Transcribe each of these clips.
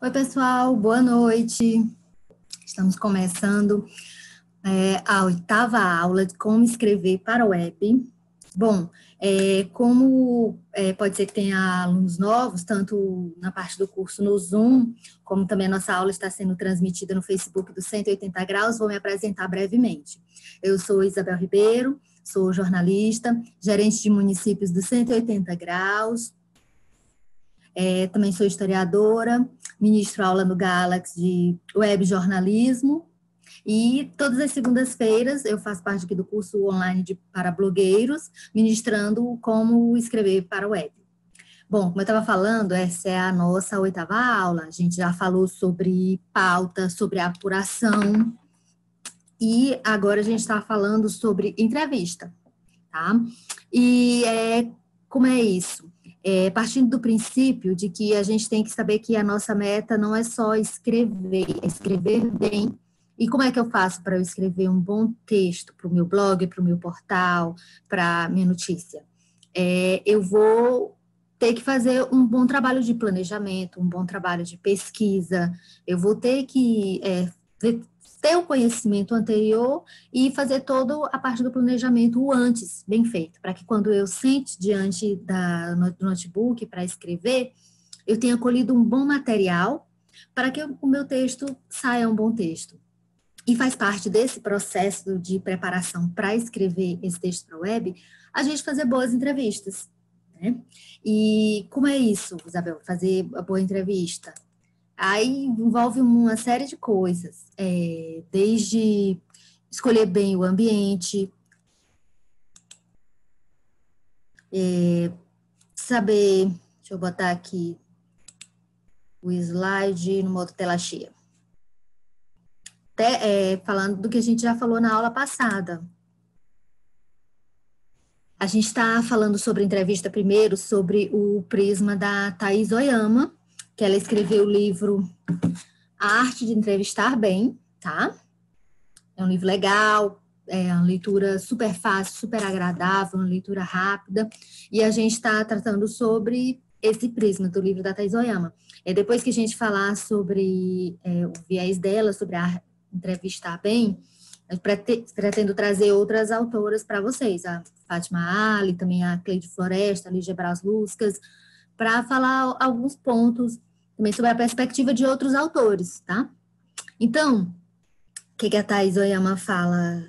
Oi, pessoal, boa noite. Estamos começando a oitava aula de como escrever para a web. Bom, pode ser que tenha alunos novos, tanto na parte do curso no Zoom, como também a nossa aula está sendo transmitida no Facebook do 180 Graus, vou me apresentar brevemente. Eu sou Isabel Ribeiro, sou jornalista, gerente de municípios do 180 Graus, também sou historiadora, ministro aula no Galaxy de web jornalismo e todas as segundas-feiras eu faço parte aqui do curso online para blogueiros, ministrando como escrever para a web. Bom, como eu estava falando, essa é a nossa oitava aula. A gente já falou sobre pauta, sobre apuração e agora a gente está falando sobre entrevista, tá? E como é isso? Partindo do princípio de que a gente tem que saber que a nossa meta não é só escrever, é escrever bem. E como é que eu faço para eu escrever um bom texto para o meu blog, para o meu portal, para a minha notícia? Eu vou ter que fazer um bom trabalho de planejamento, um bom trabalho de pesquisa, eu vou ter que ter o conhecimento anterior e fazer toda a parte do planejamento antes, bem feito, para que quando eu sente diante do notebook para escrever, eu tenha colhido um bom material para que o meu texto saia um bom texto. E faz parte desse processo de preparação para escrever esse texto para a web, a gente fazer boas entrevistas, né? E como é isso, Isabel, fazer a boa entrevista? Aí envolve uma série de coisas, desde escolher bem o ambiente, saber, deixa eu botar aqui o slide no modo tela cheia. Falando do que a gente já falou na aula passada. A gente está falando sobre entrevista primeiro, sobre o prisma da Thaís Oyama, que ela escreveu o livro A Arte de Entrevistar Bem, tá? É um livro legal, é uma leitura super fácil, super agradável, uma leitura rápida, e a gente está tratando sobre esse prisma do livro da Thaís Oyama. Depois que a gente falar sobre o viés dela, sobre a entrevistar bem, eu pretendo trazer outras autoras para vocês, a Fátima Ali, também a Cleide Floresta, a Lígia Braz Luscas, para falar alguns pontos também sobre a perspectiva de outros autores, tá? Então, o que a Thaís Oyama fala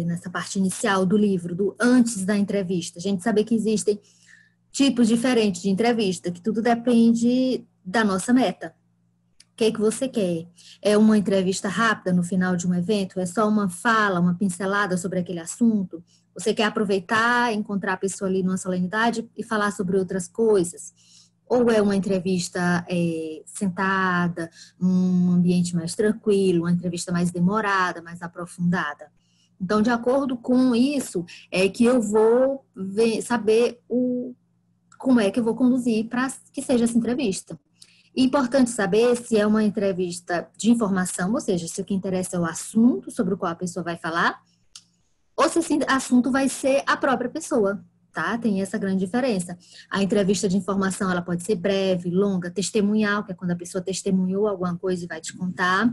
nessa parte inicial do livro, do antes da entrevista? A gente sabe que existem tipos diferentes de entrevista, que tudo depende da nossa meta. O que você quer? É uma entrevista rápida no final de um evento? É só uma fala, uma pincelada sobre aquele assunto? Você quer aproveitar, encontrar a pessoa ali numa solenidade e falar sobre outras coisas? Ou é uma entrevista sentada, num ambiente mais tranquilo, uma entrevista mais demorada, mais aprofundada? Então, de acordo com isso, é que eu vou saber como é que eu vou conduzir para que seja essa entrevista. Importante saber se é uma entrevista de informação, ou seja, se o que interessa é o assunto sobre o qual a pessoa vai falar, ou se esse assunto vai ser a própria pessoa, tá? Tem essa grande diferença. A entrevista de informação, ela pode ser breve, longa, testemunhal, que é quando a pessoa testemunhou alguma coisa e vai te contar,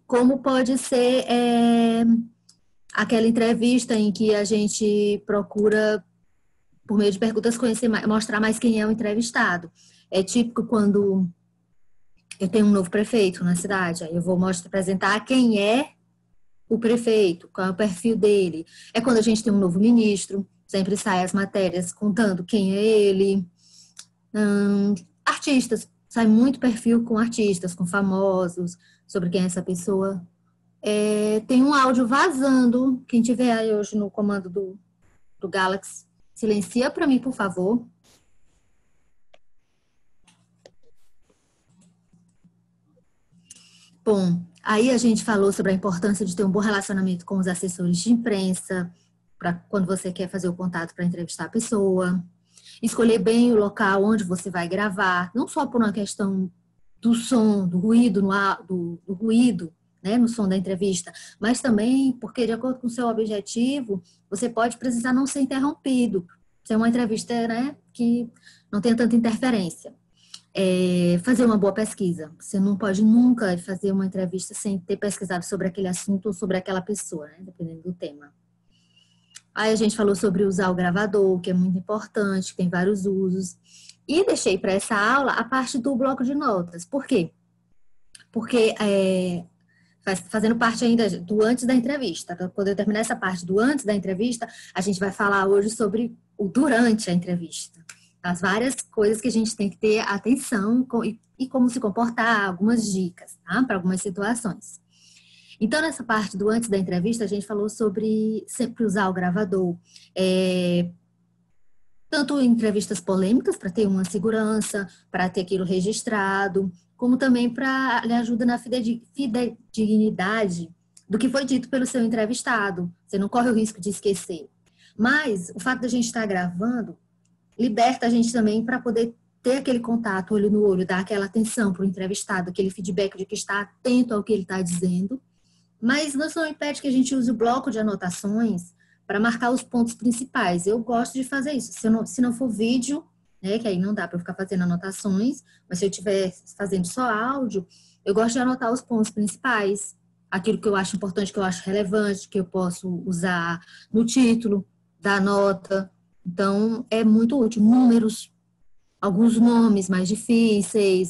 como pode ser aquela entrevista em que a gente procura, por meio de perguntas, mostrar mais quem é o entrevistado. É típico quando eu tenho um novo prefeito na cidade, aí eu vou apresentar quem é o prefeito, qual é o perfil dele. É quando a gente tem um novo ministro, sempre sai as matérias contando quem é ele. Artistas, sai muito perfil com artistas, com famosos, sobre quem é essa pessoa. Tem um áudio vazando, quem tiver aí hoje no comando do Galaxy, silencia para mim, por favor. Bom, aí a gente falou sobre a importância de ter um bom relacionamento com os assessores de imprensa, para quando você quer fazer o contato para entrevistar a pessoa. Escolher bem o local onde você vai gravar, não só por uma questão do som, do ruído, do ruído, né, no som da entrevista, mas também porque, de acordo com o seu objetivo, você pode precisar não ser interrompido, ser uma entrevista, né, que não tenha tanta interferência. fazer uma boa pesquisa. Você não pode nunca fazer uma entrevista sem ter pesquisado sobre aquele assunto ou sobre aquela pessoa, né? Dependendo do tema. Aí a gente falou sobre usar o gravador, que é muito importante, tem vários usos. E deixei para essa aula a parte do bloco de notas. Por quê? Porque fazendo parte ainda do antes da entrevista. Para poder terminar essa parte do antes da entrevista, a gente vai falar hoje sobre o durante a entrevista. As várias coisas que a gente tem que ter atenção e como se comportar, algumas dicas, tá? Para algumas situações. Então, nessa parte do antes da entrevista, a gente falou sobre sempre usar o gravador, tanto em entrevistas polêmicas, para ter uma segurança, para ter aquilo registrado, como também para lhe ajuda na fidedignidade do que foi dito pelo seu entrevistado. Você não corre o risco de esquecer. Mas o fato da gente estar gravando liberta a gente também para poder ter aquele contato olho no olho, dar aquela atenção para o entrevistado, aquele feedback de que está atento ao que ele está dizendo. Mas isso não impede que a gente use o bloco de anotações para marcar os pontos principais. Eu gosto de fazer isso. Se não for vídeo, né, que aí não dá para eu ficar fazendo anotações, mas se eu estiver fazendo só áudio, eu gosto de anotar os pontos principais, aquilo que eu acho importante, que eu acho relevante, que eu posso usar no título da nota. Então, é muito útil. Números, alguns nomes mais difíceis,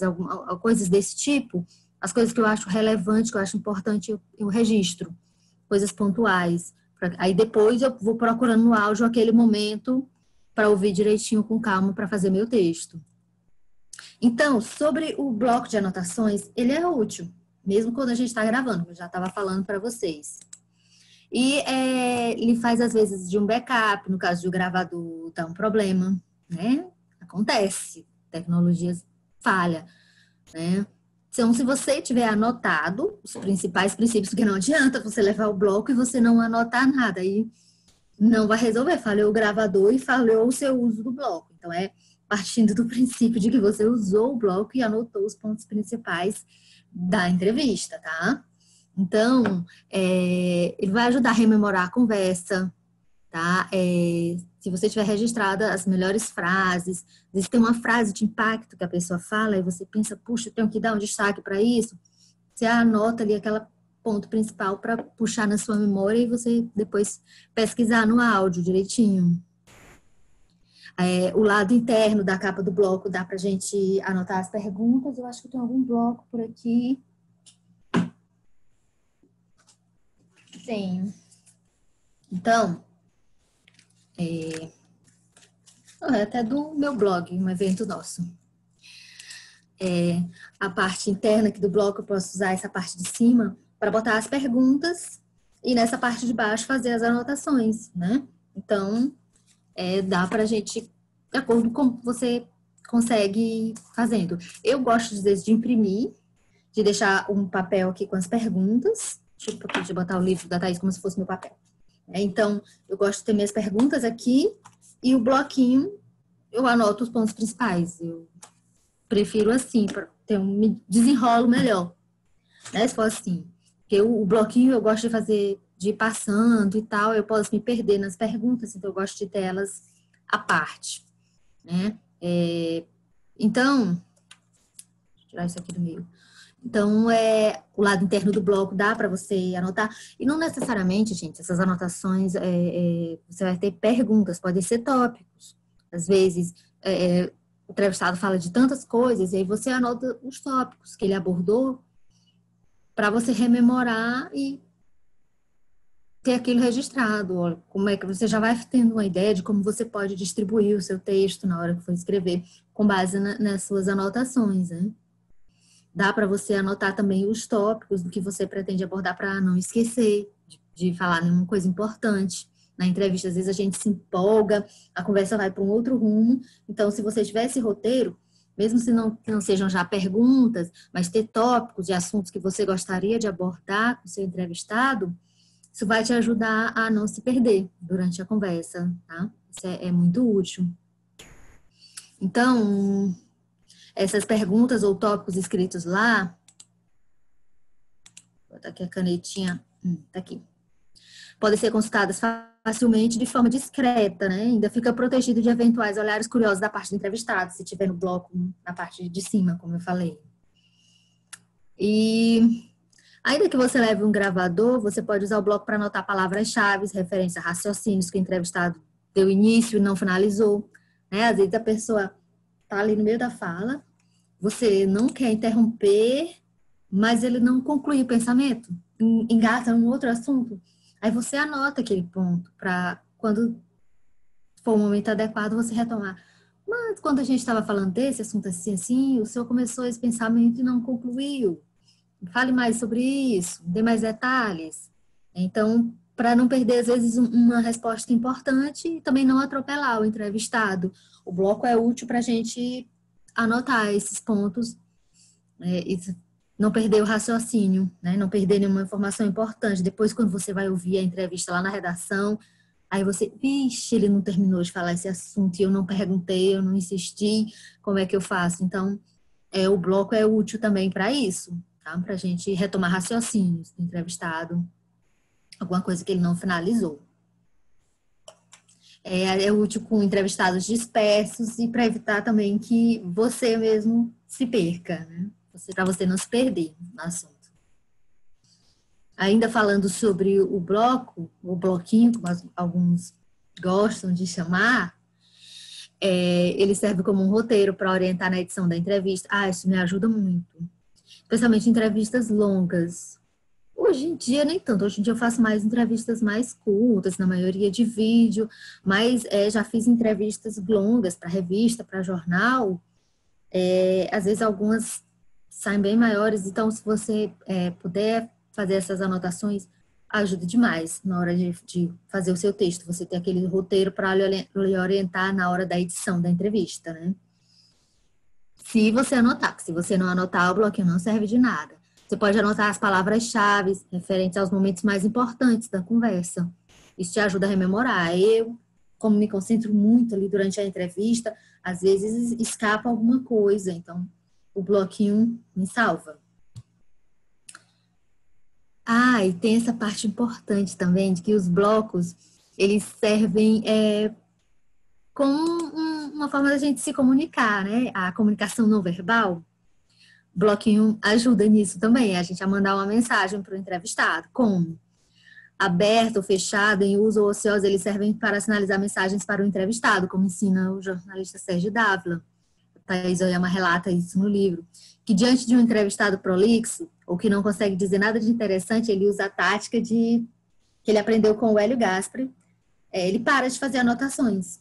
coisas desse tipo, as coisas que eu acho relevante, que eu acho importante, eu registro. Coisas pontuais. Aí depois eu vou procurando no áudio aquele momento para ouvir direitinho com calma para fazer meu texto. Então, sobre o bloco de anotações, ele é útil, mesmo quando a gente está gravando, eu já estava falando para vocês. E ele faz, às vezes, de um backup, no caso de o gravador dar um problema, né? Acontece, tecnologias falha, né? Então, se você tiver anotado os principais princípios, porque não adianta você levar o bloco e você não anotar nada, aí não vai resolver. Falhou o gravador e falhou o seu uso do bloco. Então, partindo do princípio de que você usou o bloco e anotou os pontos principais da entrevista, tá? Então, ele vai ajudar a rememorar a conversa, tá? Se você tiver registrada as melhores frases, às vezes tem uma frase de impacto que a pessoa fala e você pensa, puxa, eu tenho que dar um destaque para isso. Você anota ali aquele ponto principal para puxar na sua memória e você depois pesquisar no áudio direitinho. O lado interno da capa do bloco dá para a gente anotar as perguntas. Eu acho que tem algum bloco por aqui. Tem. Então, é até do meu blog, um evento nosso. A parte interna aqui do bloco, eu posso usar essa parte de cima para botar as perguntas e nessa parte de baixo fazer as anotações, né? Então, dá para a gente, de acordo com você consegue ir fazendo. Eu gosto, às vezes, de imprimir, de deixar um papel aqui com as perguntas. Deixa eu botar o livro da Thaís como se fosse meu papel. Então, eu gosto de ter minhas perguntas aqui e o bloquinho, eu anoto os pontos principais. Eu prefiro assim, para ter me desenrolo melhor, né? Se for assim. Porque o bloquinho eu gosto de fazer, de ir passando e tal, eu posso me perder nas perguntas, então eu gosto de ter elas à parte, né? Então, deixa eu tirar isso aqui do meio. Então, o lado interno do bloco dá para você anotar. E não necessariamente, gente, essas anotações, você vai ter perguntas, podem ser tópicos. Às vezes, o entrevistado fala de tantas coisas, e aí você anota os tópicos que ele abordou para você rememorar e ter aquilo registrado. Como é que você já vai tendo uma ideia de como você pode distribuir o seu texto na hora que for escrever, com base nas suas anotações, né? Dá para você anotar também os tópicos do que você pretende abordar para não esquecer de falar nenhuma coisa importante. Na entrevista, às vezes a gente se empolga, a conversa vai para um outro rumo. Então, se você tiver esse roteiro, mesmo se não sejam já perguntas, mas ter tópicos e assuntos que você gostaria de abordar com o seu entrevistado, isso vai te ajudar a não se perder durante a conversa, tá? Isso é muito útil. Então, essas perguntas ou tópicos escritos lá, vou botar aqui a canetinha, tá aqui. podem ser consultadas facilmente de forma discreta, né? Ainda fica protegido de eventuais olhares curiosos da parte do entrevistado, se tiver no bloco na parte de cima, como eu falei. E ainda que você leve um gravador, você pode usar o bloco para anotar palavras-chave, referência a raciocínios que o entrevistado deu início e não finalizou, né? Às vezes a pessoa está ali no meio da fala, você não quer interromper, mas ele não conclui o pensamento, engata num outro assunto. Aí você anota aquele ponto para quando for o momento adequado você retomar. Mas quando a gente estava falando desse assunto assim, o senhor começou esse pensamento e não concluiu. Fale mais sobre isso, dê mais detalhes. Então, para não perder, às vezes, uma resposta importante e também não atropelar o entrevistado. O bloco é útil para a gente anotar esses pontos, e não perder o raciocínio, né? Não perder nenhuma informação importante. Depois, quando você vai ouvir a entrevista lá na redação, aí você, vixe, ele não terminou de falar esse assunto e eu não perguntei, eu não insisti, como é que eu faço? Então, o bloco é útil também para isso, tá? Para a gente retomar raciocínios do entrevistado, alguma coisa que ele não finalizou. É útil com entrevistados dispersos e para evitar também que você mesmo se perca, né? Para você não se perder no assunto. Ainda falando sobre o bloco, o bloquinho, como alguns gostam de chamar, ele serve como um roteiro para orientar na edição da entrevista. Isso me ajuda muito. Especialmente entrevistas longas. Hoje em dia, nem tanto. Hoje em dia eu faço mais entrevistas mais curtas, na maioria de vídeo, mas já fiz entrevistas longas para revista, para jornal. Às vezes algumas saem bem maiores, então se você puder fazer essas anotações, ajuda demais na hora de fazer o seu texto. Você ter aquele roteiro para lhe orientar na hora da edição da entrevista, né? Se você anotar, porque se você não anotar, o bloquinho não serve de nada. Você pode anotar as palavras-chave referentes aos momentos mais importantes da conversa. Isso te ajuda a rememorar. Eu, como me concentro muito ali durante a entrevista, às vezes escapa alguma coisa, então o bloquinho me salva. E tem essa parte importante também, de que os blocos, eles servem como uma forma da gente se comunicar, né? A comunicação não verbal. O bloquinho ajuda nisso também, a gente a mandar uma mensagem para o entrevistado. Como? Aberto ou fechado, em uso ou ocioso, eles servem para sinalizar mensagens para o entrevistado, como ensina o jornalista Sérgio Dávila. Thaís Oyama relata isso no livro, que diante de um entrevistado prolixo, ou que não consegue dizer nada de interessante, ele usa a tática que ele aprendeu com o Hélio Gaspari. Ele para de fazer anotações.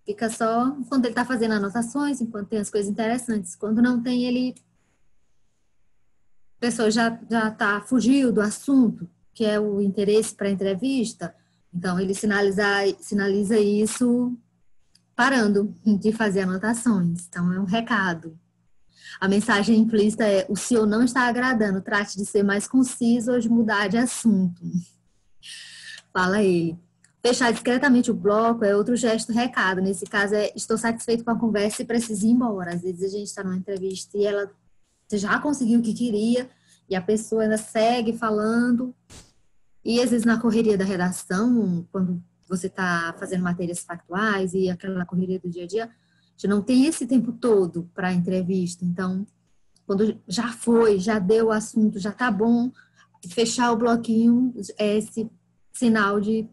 Fica só quando ele está fazendo anotações, enquanto tem as coisas interessantes. Quando não tem, a pessoa já fugiu do assunto, que é o interesse para a entrevista. Então, ele sinaliza isso parando de fazer anotações. Então, é um recado. A mensagem implícita é: o senhor não está agradando, trate de ser mais conciso ou de mudar de assunto. Fala ele. Fechar discretamente o bloco é outro gesto recado. Nesse caso, estou satisfeito com a conversa e preciso ir embora. Às vezes a gente está numa entrevista e você já conseguiu o que queria e a pessoa ainda segue falando. E às vezes na correria da redação, quando você está fazendo matérias factuais e aquela correria do dia a dia, já não tem esse tempo todo para a entrevista. Então, quando já deu o assunto, já está bom, fechar o bloquinho é esse sinal de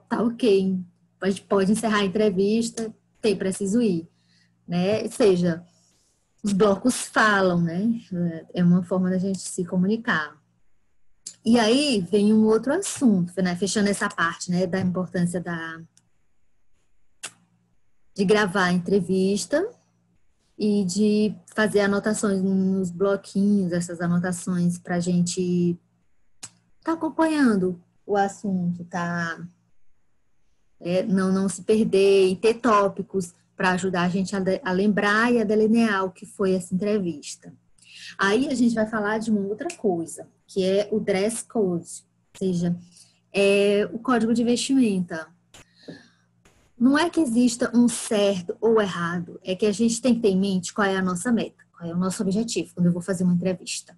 tá ok, a gente pode encerrar a entrevista, preciso ir, né? Ou seja, os blocos falam, né? É uma forma da gente se comunicar. E aí vem um outro assunto, né? Fechando essa parte, né, da importância de gravar a entrevista e de fazer anotações nos bloquinhos, essas anotações para a gente tá acompanhando o assunto, não se perder e ter tópicos para ajudar a gente a lembrar e a delinear o que foi essa entrevista. Aí a gente vai falar de uma outra coisa, que é o dress code, ou seja, o código de vestimenta. Não é que exista um certo ou errado, é que a gente tem que ter em mente qual é a nossa meta, qual é o nosso objetivo quando eu vou fazer uma entrevista.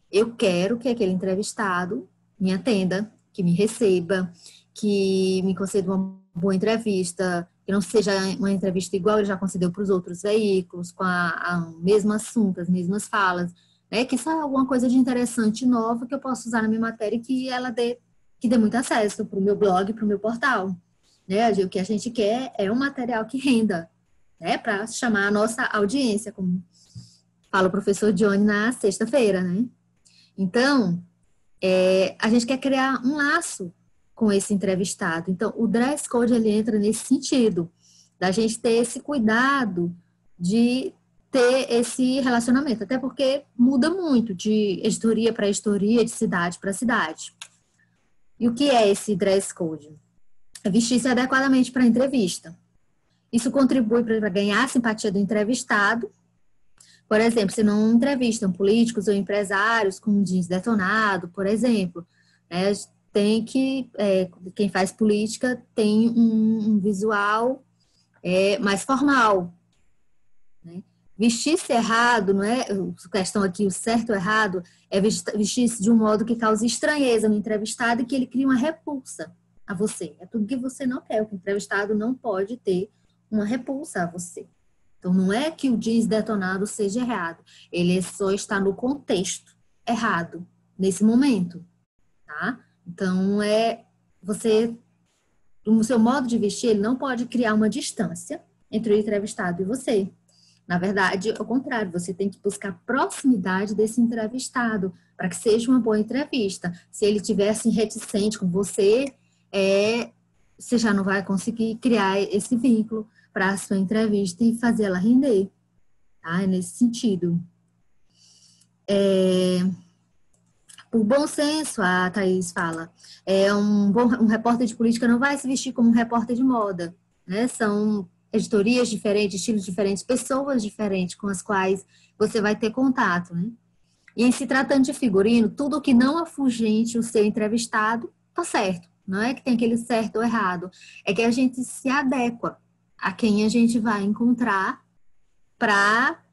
Eu quero que aquele entrevistado me atenda que me receba, que me conceda uma boa entrevista, que não seja uma entrevista igual ele já concedeu para os outros veículos, com a mesmo assunto, as mesmas falas, né? Que isso é alguma coisa de interessante, nova, que eu posso usar na minha matéria e que dê muito acesso para o meu blog, para o meu portal. Né? O que a gente quer é um material que renda, né? Para chamar a nossa audiência, como fala o professor Johnny na sexta-feira, né? Então, a gente quer criar um laço com esse entrevistado. Então, o dress code, ele entra nesse sentido, da gente ter esse cuidado de ter esse relacionamento, até porque muda muito de editoria para editoria, de cidade para cidade. E o que é esse dress code? É vestir-se adequadamente para a entrevista. Isso contribui para ganhar a simpatia do entrevistado. Por exemplo, se não entrevistam políticos ou empresários com jeans detonado, por exemplo, né, tem que, quem faz política tem um visual mais formal. Né? Vestir-se errado, não é? A questão aqui, o certo ou errado, é vestir-se de um modo que cause estranheza no entrevistado e que ele crie uma repulsa a você. É tudo que você não quer. O entrevistado não pode ter uma repulsa a você. Então, não é que o jeans detonado seja errado. Ele só está no contexto errado, nesse momento, tá? Então, o seu modo de vestir, ele não pode criar uma distância entre o entrevistado e você. Na verdade, ao contrário, você tem que buscar proximidade desse entrevistado para que seja uma boa entrevista. Se ele tivesse reticente com você, você já não vai conseguir criar esse vínculo para a sua entrevista e fazer ela render, tá? É nesse sentido. Por bom senso, a Thaís fala, um repórter de política não vai se vestir como um repórter de moda, né? São editorias diferentes, estilos diferentes, pessoas diferentes com as quais você vai ter contato, né? E em se tratando de figurino, tudo que não afugente o seu entrevistado, tá certo. Não é que tem aquele certo ou errado, é que a gente se adequa a quem a gente vai encontrar para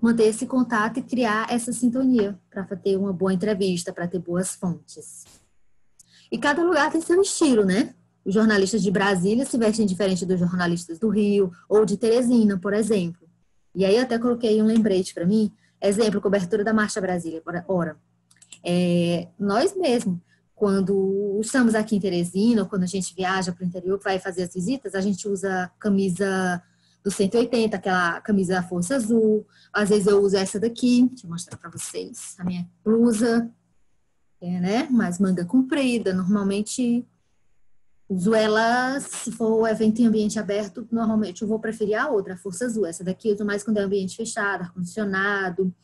manter esse contato e criar essa sintonia, para ter uma boa entrevista, para ter boas fontes. E cada lugar tem seu estilo, né? Os jornalistas de Brasília se vestem diferente dos jornalistas do Rio ou de Teresina, por exemplo. E aí eu até coloquei um lembrete para mim, exemplo, cobertura da Marcha Brasília. Ora, nós mesmos, quando estamos aqui em Teresina, ou quando a gente viaja para o interior, vai fazer as visitas, a gente usa camisa do 180, aquela camisa Força Azul. Às vezes eu uso essa daqui, deixa eu mostrar para vocês, a minha blusa, né, mais manga comprida. Normalmente uso ela, se for evento em ambiente aberto, normalmente eu vou preferir a outra, a Força Azul. Essa daqui eu uso mais quando é ambiente fechado, ar-condicionado,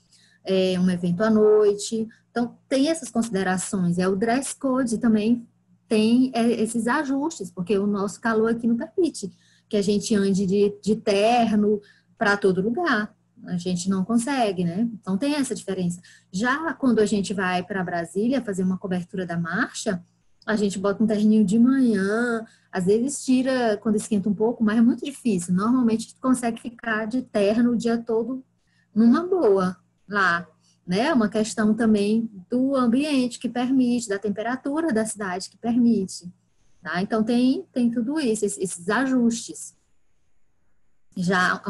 um evento à noite. Então, tem essas considerações. O dress code também tem esses ajustes, porque o nosso calor aqui não permite que a gente ande de terno para todo lugar. A gente não consegue, né? Então, tem essa diferença. Já quando a gente vai para Brasília fazer uma cobertura da marcha, a gente bota um terninho de manhã, às vezes tira quando esquenta um pouco, mas é muito difícil. Normalmente, a gente consegue ficar de terno o dia todo numa boa lá, né? É uma questão também do ambiente que permite, da temperatura da cidade que permite, tá? Então, tem tudo isso, esses ajustes. Já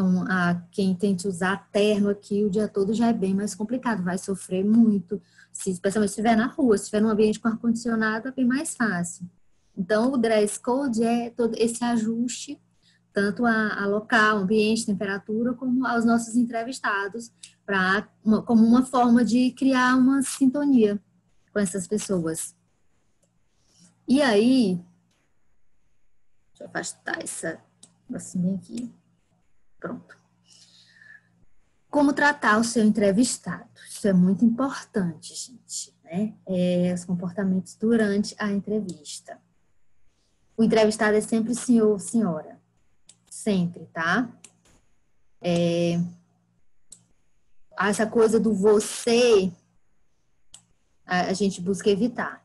quem tente usar terno aqui o dia todo já é bem mais complicado, vai sofrer muito, especialmente se estiver na rua, se estiver num ambiente com ar-condicionado, é bem mais fácil. Então, o dress code é todo esse ajuste, tanto a local, ambiente, temperatura, como aos nossos entrevistados, como uma forma de criar uma sintonia com essas pessoas. E aí, deixa eu afastar essa assim aqui. Pronto. Como tratar o seu entrevistado? Isso é muito importante, gente, né? Os comportamentos durante a entrevista. O entrevistado é sempre senhor ou senhora. Sempre, tá? Essa coisa do você, a gente busca evitar.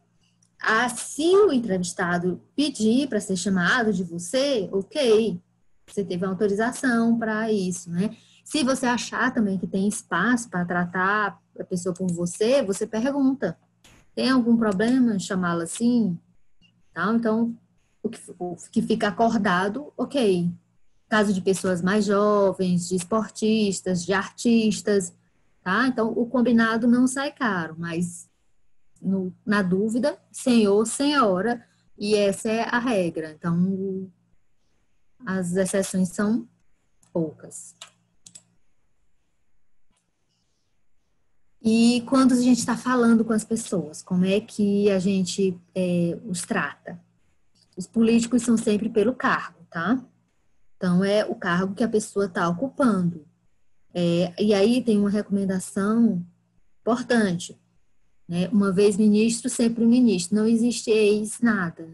Se o entrevistado pedir para ser chamado de você, ok. Você teve autorização para isso, né? Se você achar também que tem espaço para tratar a pessoa por você, você pergunta. Tem algum problema em chamá-la assim? Tá? Então, o que fica acordado, ok. Caso de pessoas mais jovens, de esportistas, de artistas, tá? Então, o combinado não sai caro, mas na dúvida, senhor, senhora, e essa é a regra. Então, as exceções são poucas. E quando a gente está falando com as pessoas, como é que a gente os trata? Os políticos são sempre pelo cargo, tá? Então, é o cargo que a pessoa está ocupando. E aí tem uma recomendação importante, né? Uma vez ministro, sempre ministro. Não existe ex nada.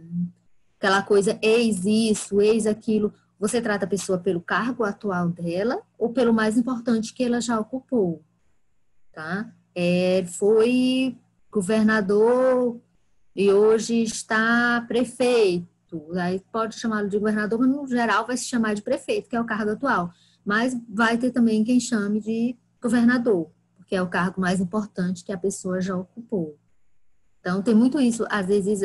Aquela coisa ex isso, ex aquilo. Você trata a pessoa pelo cargo atual dela ou pelo mais importante que ela já ocupou, tá? Foi governador e hoje está prefeito. Aí pode chamá-lo de governador, mas no geral vai se chamar de prefeito, que é o cargo atual. Mas vai ter também quem chame de governador, porque é o cargo mais importante que a pessoa já ocupou. Então, tem muito isso. Às vezes,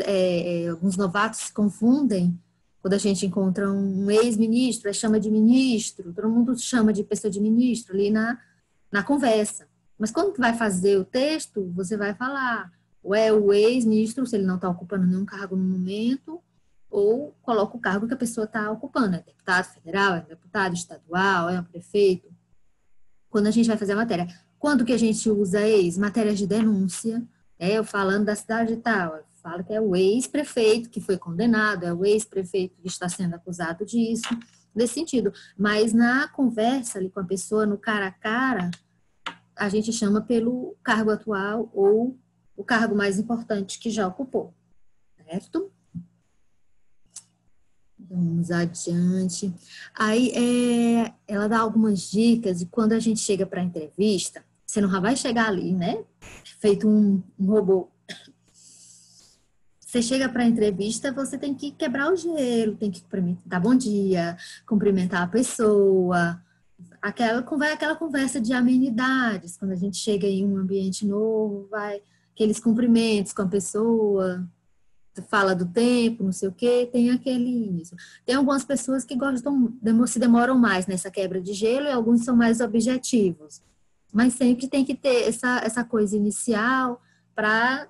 alguns novatos se confundem quando a gente encontra um ex-ministro, chama de ministro, todo mundo chama de pessoa de ministro ali na conversa. Mas quando vai fazer o texto, você vai falar, ou é o ex-ministro, se ele não está ocupando nenhum cargo no momento, ou coloca o cargo que a pessoa está ocupando. É deputado federal, é deputado estadual, é um prefeito. Quando a gente vai fazer a matéria. Quando que a gente usa ex? Matérias de denúncia. Eu falando da cidade e tal. Eu falo que é o ex-prefeito que foi condenado, é o ex-prefeito que está sendo acusado disso, nesse sentido. Mas na conversa ali com a pessoa, no cara a cara, a gente chama pelo cargo atual ou o cargo mais importante que já ocupou, certo? Vamos adiante. Aí, ela dá algumas dicas e quando a gente chega para a entrevista, você não vai chegar ali, né? Feito um robô. Você chega para a entrevista, você tem que quebrar o gelo, tem que dar bom dia, cumprimentar a pessoa, aquela conversa de amenidades, quando a gente chega em um ambiente novo, vai aqueles cumprimentos com a pessoa, fala do tempo, não sei o quê, tem aquele início. Tem algumas pessoas que se demoram mais nessa quebra de gelo e alguns são mais objetivos. Mas sempre tem que ter essa coisa inicial para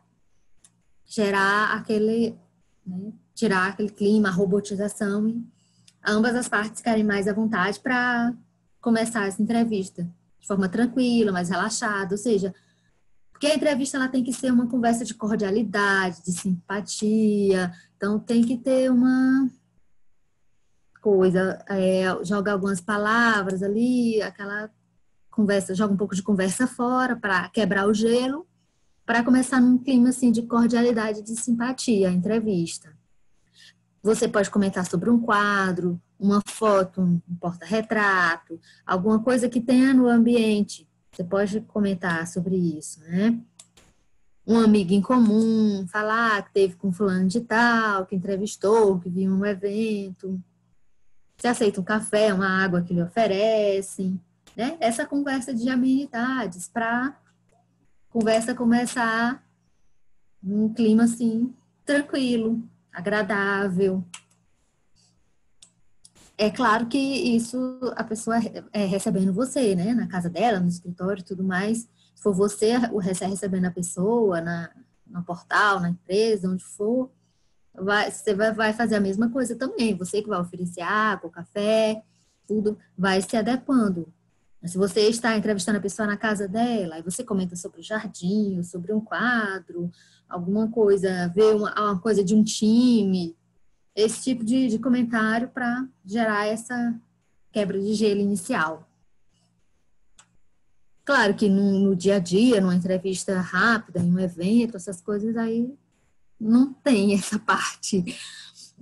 gerar aquele, né, tirar aquele clima, a robotização e ambas as partes ficarem mais à vontade para começar essa entrevista de forma tranquila, mais relaxada, ou seja, porque a entrevista ela tem que ser uma conversa de cordialidade, de simpatia, então tem que ter uma coisa, joga algumas palavras ali, aquela conversa, joga um pouco de conversa fora para quebrar o gelo, para começar num clima assim de cordialidade, de simpatia, a entrevista. Você pode comentar sobre um quadro, uma foto, um porta-retrato, alguma coisa que tenha no ambiente. Você pode comentar sobre isso, né? Um amigo em comum, falar que teve com fulano de tal, que entrevistou, que viu um evento. Você aceita um café, uma água que lhe oferecem, né? Essa conversa de amenidades para conversa começar num clima assim tranquilo, agradável. É claro que isso a pessoa recebendo você, né, na casa dela, no escritório e tudo mais. Se for você recebendo a pessoa no portal, na empresa, onde for, você vai fazer a mesma coisa também. Você que vai oferecer água, café, tudo vai se adequando. Se você está entrevistando a pessoa na casa dela, aí você comenta sobre o jardim, sobre um quadro, alguma coisa, vê uma coisa de um time, esse tipo de comentário para gerar essa quebra de gelo inicial. Claro que no dia a dia, numa entrevista rápida, em um evento, essas coisas aí não tem essa parte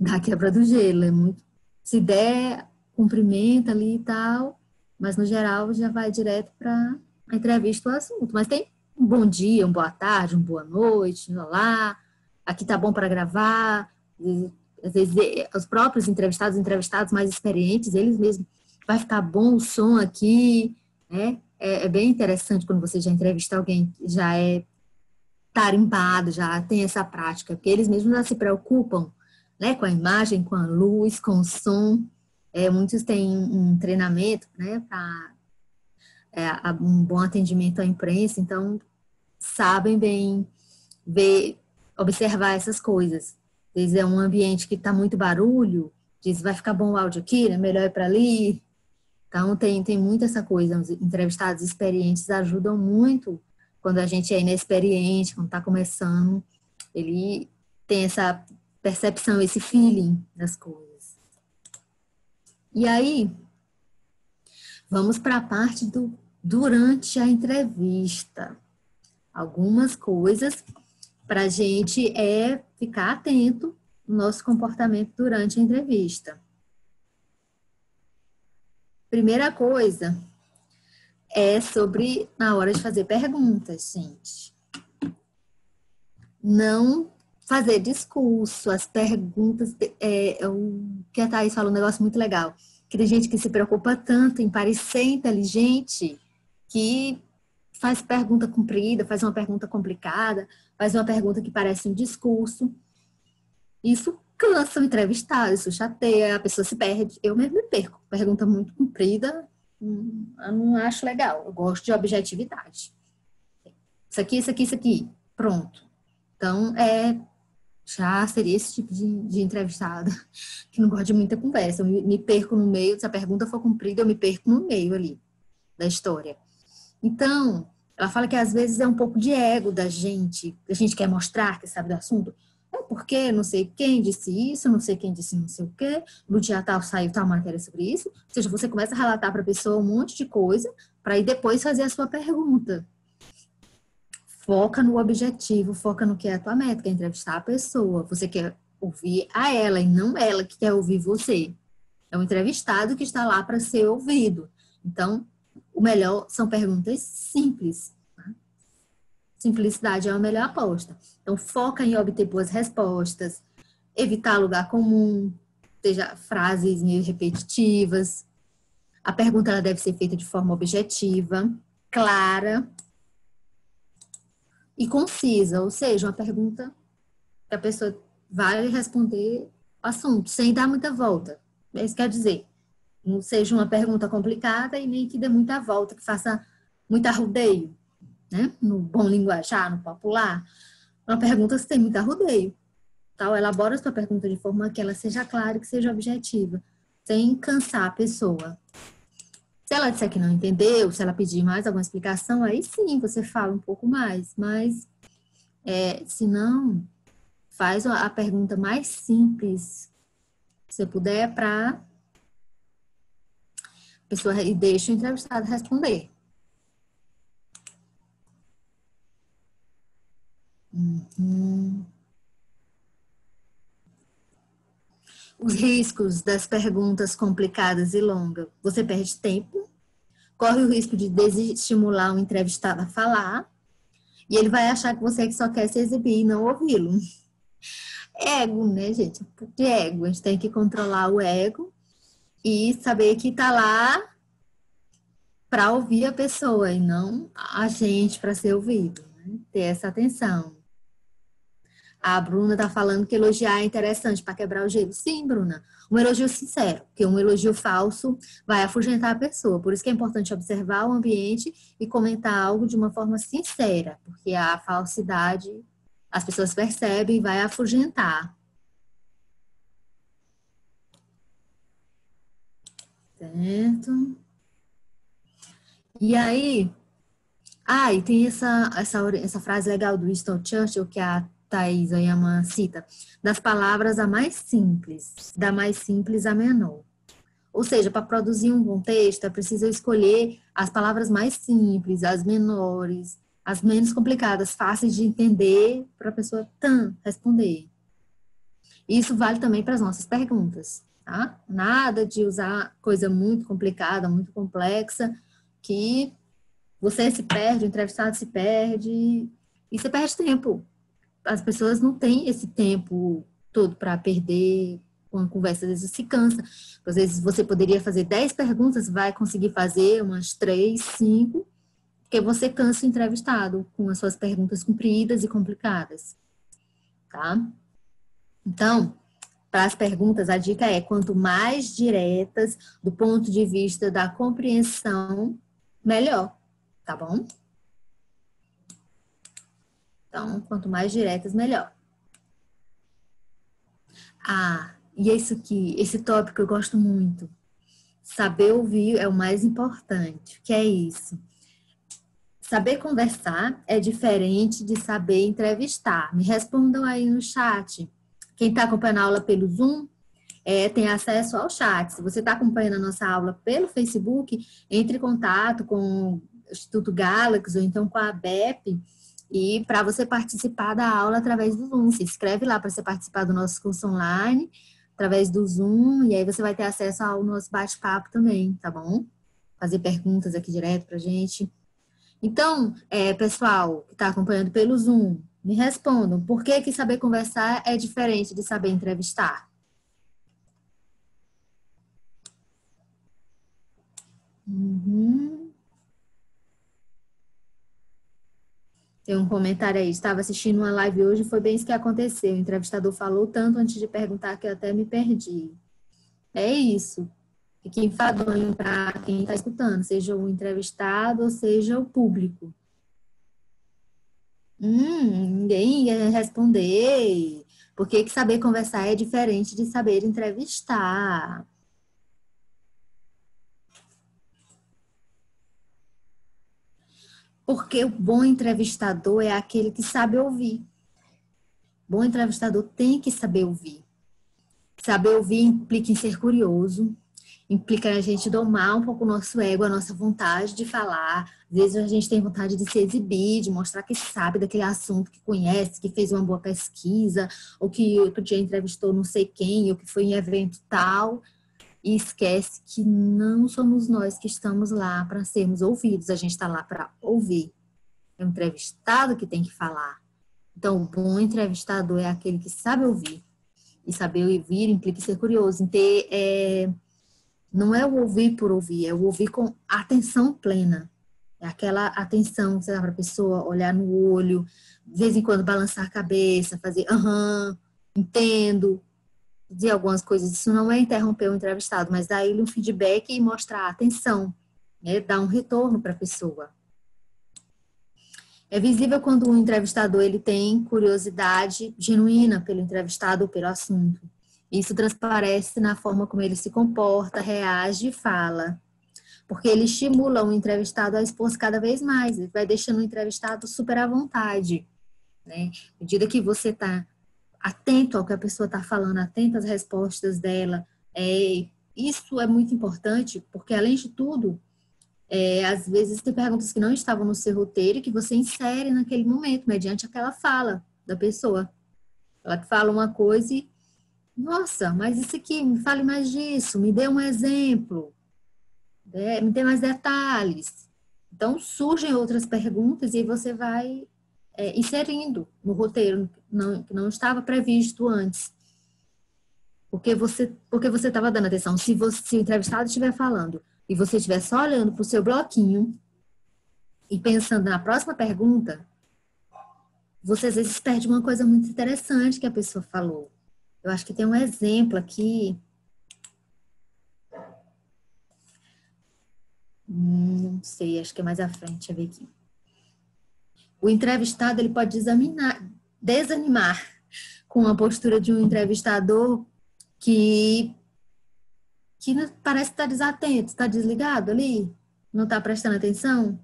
da quebra do gelo. É muito, se der, cumprimenta ali e tal, mas no geral já vai direto para a entrevista o assunto. Mas tem um bom dia, uma boa tarde, uma boa noite, olá, aqui tá bom para gravar. Às vezes os próprios entrevistados mais experientes, eles mesmos, vai ficar bom o som aqui, né? É bem interessante quando você já entrevista alguém que já é tarimbado, já tem essa prática, porque eles mesmos já se preocupam, né, com a imagem, com a luz, com o som. Muitos têm um treinamento, né, para um bom atendimento à imprensa, então sabem bem ver, observar essas coisas. Às vezes é um ambiente que está muito barulho, diz, vai ficar bom o áudio aqui, né? Melhor ir para ali. Então, tem muito essa coisa. Os entrevistados experientes ajudam muito quando a gente é inexperiente, quando está começando. Ele tem essa percepção, esse feeling das coisas. E aí, vamos para a parte do durante a entrevista. Algumas coisas para a gente ficar atento no nosso comportamento durante a entrevista. Primeira coisa é sobre na hora de fazer perguntas, gente. Não fazer discurso, as perguntas, o que a Thaís falou, um negócio muito legal, que tem gente que se preocupa tanto em parecer inteligente que faz pergunta comprida, faz uma pergunta complicada, faz uma pergunta que parece um discurso. Isso cansa o entrevistado, isso chateia, a pessoa se perde. Eu mesmo me perco. Pergunta muito comprida, eu não acho legal. Eu gosto de objetividade. Isso aqui, isso aqui, isso aqui. Pronto. Então, já seria esse tipo de entrevistado que não gosta de muita conversa. Eu me perco no meio, se a pergunta for comprida, eu me perco no meio ali da história. Então, ela fala que às vezes é um pouco de ego da gente, que a gente quer mostrar que sabe do assunto. Porque não sei quem disse isso, não sei quem disse não sei o quê, no dia tal saiu tal matéria sobre isso. Ou seja, você começa a relatar para a pessoa um monte de coisa para aí depois fazer a sua pergunta. Foca no objetivo, foca no que é a tua meta, que é entrevistar a pessoa. Você quer ouvir a ela e não ela que quer ouvir você. É um entrevistado que está lá para ser ouvido. Então, o melhor são perguntas simples. Tá? Simplicidade é a melhor aposta. Então, foca em obter boas respostas, evitar lugar comum, seja frases meio repetitivas. A pergunta ela deve ser feita de forma objetiva, clara e concisa, ou seja, uma pergunta que a pessoa vai responder o assunto, sem dar muita volta. É isso que quer dizer. Não seja uma pergunta complicada e nem que dê muita volta, que faça muito arrudeio, né? No bom linguajar, no popular. Uma pergunta que tem muito arrudeio. Tal, elabora a sua pergunta de forma que ela seja clara e que seja objetiva, sem cansar a pessoa. Se ela disser que não entendeu, se ela pedir mais alguma explicação, aí sim você fala um pouco mais. Mas, se não, faz a pergunta mais simples que você puder para a pessoa e deixa o entrevistado responder. Os riscos das perguntas complicadas e longas. Você perde tempo, corre o risco de desestimular o entrevistado a falar, e ele vai achar que você só quer se exibir e não ouvi-lo. Ego, né, gente? De ego. A gente tem que controlar o ego e saber que tá lá para ouvir a pessoa e não a gente para ser ouvido. Né? Ter essa atenção. A Bruna tá falando que elogiar é interessante para quebrar o gelo. Sim, Bruna. Um elogio sincero, porque um elogio falso vai afugentar a pessoa. Por isso que é importante observar o ambiente e comentar algo de uma forma sincera, porque a falsidade as pessoas percebem e vai afugentar. Certo? E aí, e tem essa frase legal do Winston Churchill que a Thaís Oyama cita, das palavras a mais simples, da mais simples a menor. Ou seja, para produzir um bom texto, é preciso escolher as palavras mais simples, as menores, as menos complicadas, fáceis de entender, para a pessoa responder. Isso vale também para as nossas perguntas, tá? Nada de usar coisa muito complicada, muito complexa, que você se perde, o entrevistado se perde, e você perde tempo. As pessoas não têm esse tempo todo para perder com a conversa, às vezes se cansa. Às vezes você poderia fazer 10 perguntas, vai conseguir fazer umas 3, 5, porque você cansa o entrevistado com as suas perguntas compridas e complicadas, tá? Então, para as perguntas, a dica é quanto mais diretas do ponto de vista da compreensão, melhor, tá bom? Então, quanto mais diretas, melhor. Ah, e isso aqui, esse tópico eu gosto muito. Saber ouvir é o mais importante. O que é isso? Saber conversar é diferente de saber entrevistar. Me respondam aí no chat. Quem está acompanhando a aula pelo Zoom, tem acesso ao chat. Se você está acompanhando a nossa aula pelo Facebook, entre em contato com o Instituto Galaxy ou então com a ABEP, e para você participar da aula através do Zoom. Se inscreve lá para você participar do nosso curso online, através do Zoom, e aí você vai ter acesso ao nosso bate-papo também, tá bom? Fazer perguntas aqui direto pra gente. Então, pessoal que está acompanhando pelo Zoom, me respondam, por que saber conversar é diferente de saber entrevistar? Tem um comentário aí, estava assistindo uma live hoje, foi bem isso que aconteceu. O entrevistador falou tanto antes de perguntar que eu até me perdi. É isso. Fique enfadonho para quem está escutando, seja o entrevistado ou seja o público. Ninguém ia responder. Por que saber conversar é diferente de saber entrevistar? Porque o bom entrevistador é aquele que sabe ouvir. Bom entrevistador tem que saber ouvir. Saber ouvir implica em ser curioso, implica a gente domar um pouco o nosso ego, a nossa vontade de falar. Às vezes a gente tem vontade de se exibir, de mostrar que sabe daquele assunto, que conhece, que fez uma boa pesquisa, ou que outro dia entrevistou não sei quem, ou que foi em evento tal, e esquece que não somos nós que estamos lá para sermos ouvidos, a gente está lá para ouvir. É o entrevistado que tem que falar. Então, o bom entrevistador é aquele que sabe ouvir. E saber ouvir implica em ser curioso, em ter... não é o ouvir por ouvir, é o ouvir com atenção plena. É aquela atenção que você dá para a pessoa, olhar no olho, de vez em quando balançar a cabeça, fazer entendo, dizer algumas coisas. Isso não é interromper o entrevistado, mas dar ele um feedback e mostrar atenção, né? Dar um retorno para a pessoa. É visível quando o entrevistador ele tem curiosidade genuína pelo entrevistado ou pelo assunto. Isso transparece na forma como ele se comporta, reage e fala. Porque ele estimula o entrevistado a expor-se cada vez mais. Ele vai deixando o entrevistado super à vontade, né? À medida que você está atento ao que a pessoa está falando, atento às respostas dela, isso é muito importante, porque, além de tudo, às vezes tem perguntas que não estavam no seu roteiro e que você insere naquele momento, mediante aquela fala da pessoa. Ela fala uma coisa e, nossa, mas isso aqui, me fale mais disso, me dê um exemplo, me dê mais detalhes. Então, surgem outras perguntas e aí você vai inserindo no roteiro, que não estava previsto antes. Porque você estava dando atenção. Se o entrevistado estiver falando e você estiver só olhando para o seu bloquinho e pensando na próxima pergunta, você às vezes perde uma coisa muito interessante que a pessoa falou. Eu acho que tem um exemplo aqui. Não sei, acho que é mais à frente, deixa eu ver aqui. O entrevistado ele pode desanimar com a postura de um entrevistador que parece estar desatento, está desligado ali, não está prestando atenção.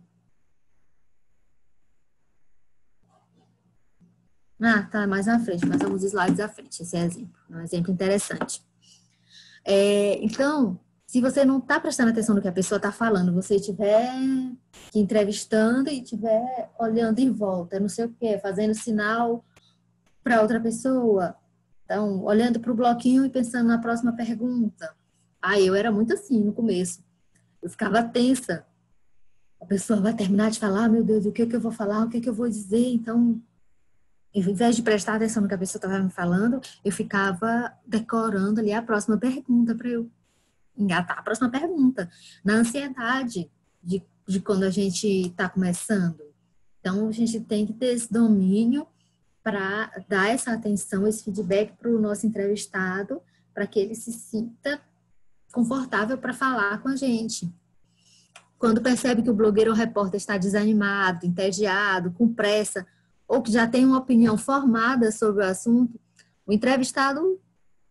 Tá mais à frente, mais alguns slides à frente, esse exemplo. É um exemplo interessante. Então, se você não está prestando atenção no que a pessoa está falando, você estiver entrevistando e estiver olhando em volta, não sei o quê, fazendo sinal para outra pessoa, então, olhando para o bloquinho e pensando na próxima pergunta. Eu era muito assim no começo. Eu ficava tensa. A pessoa vai terminar de falar, meu Deus, o que eu vou falar, o que eu vou dizer? Então, ao invés de prestar atenção no que a pessoa estava me falando, eu ficava decorando ali a próxima pergunta para eu engatar a próxima pergunta. Na ansiedade de de quando a gente está começando. Então, a gente tem que ter esse domínio para dar essa atenção, esse feedback para o nosso entrevistado, para que ele se sinta confortável para falar com a gente. Quando percebe que o blogueiro ou repórter está desanimado, entediado, com pressa, ou que já tem uma opinião formada sobre o assunto, o entrevistado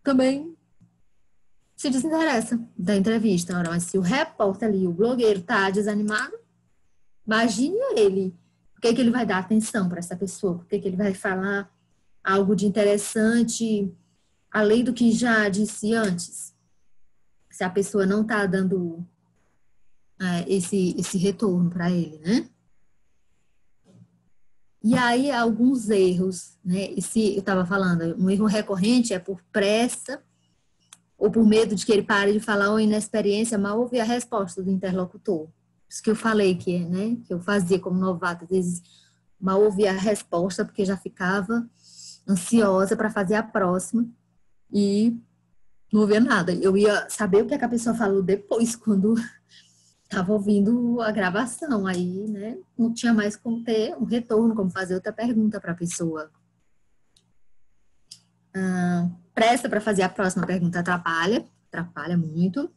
também se desinteressa da entrevista. Mas se o repórter ali, o blogueiro, está desanimado, imagine ele. Por que ele vai dar atenção para essa pessoa? Por que ele vai falar algo de interessante, além do que já disse antes? Se a pessoa não está dando esse retorno para ele, né? E aí, alguns erros, né? Eu estava falando, um erro recorrente é por pressa, ou por medo de que ele pare de falar, ou inexperiência, mal ouvir a resposta do interlocutor. Isso que eu falei que, né, que eu fazia como novata, às vezes mal ouvia a resposta, porque já ficava ansiosa para fazer a próxima e não ouvia nada. Eu ia saber o que a pessoa falou depois, quando estava ouvindo a gravação. Aí, né, não tinha mais como ter um retorno, como fazer outra pergunta para a pessoa. Pressa para fazer a próxima pergunta atrapalha muito.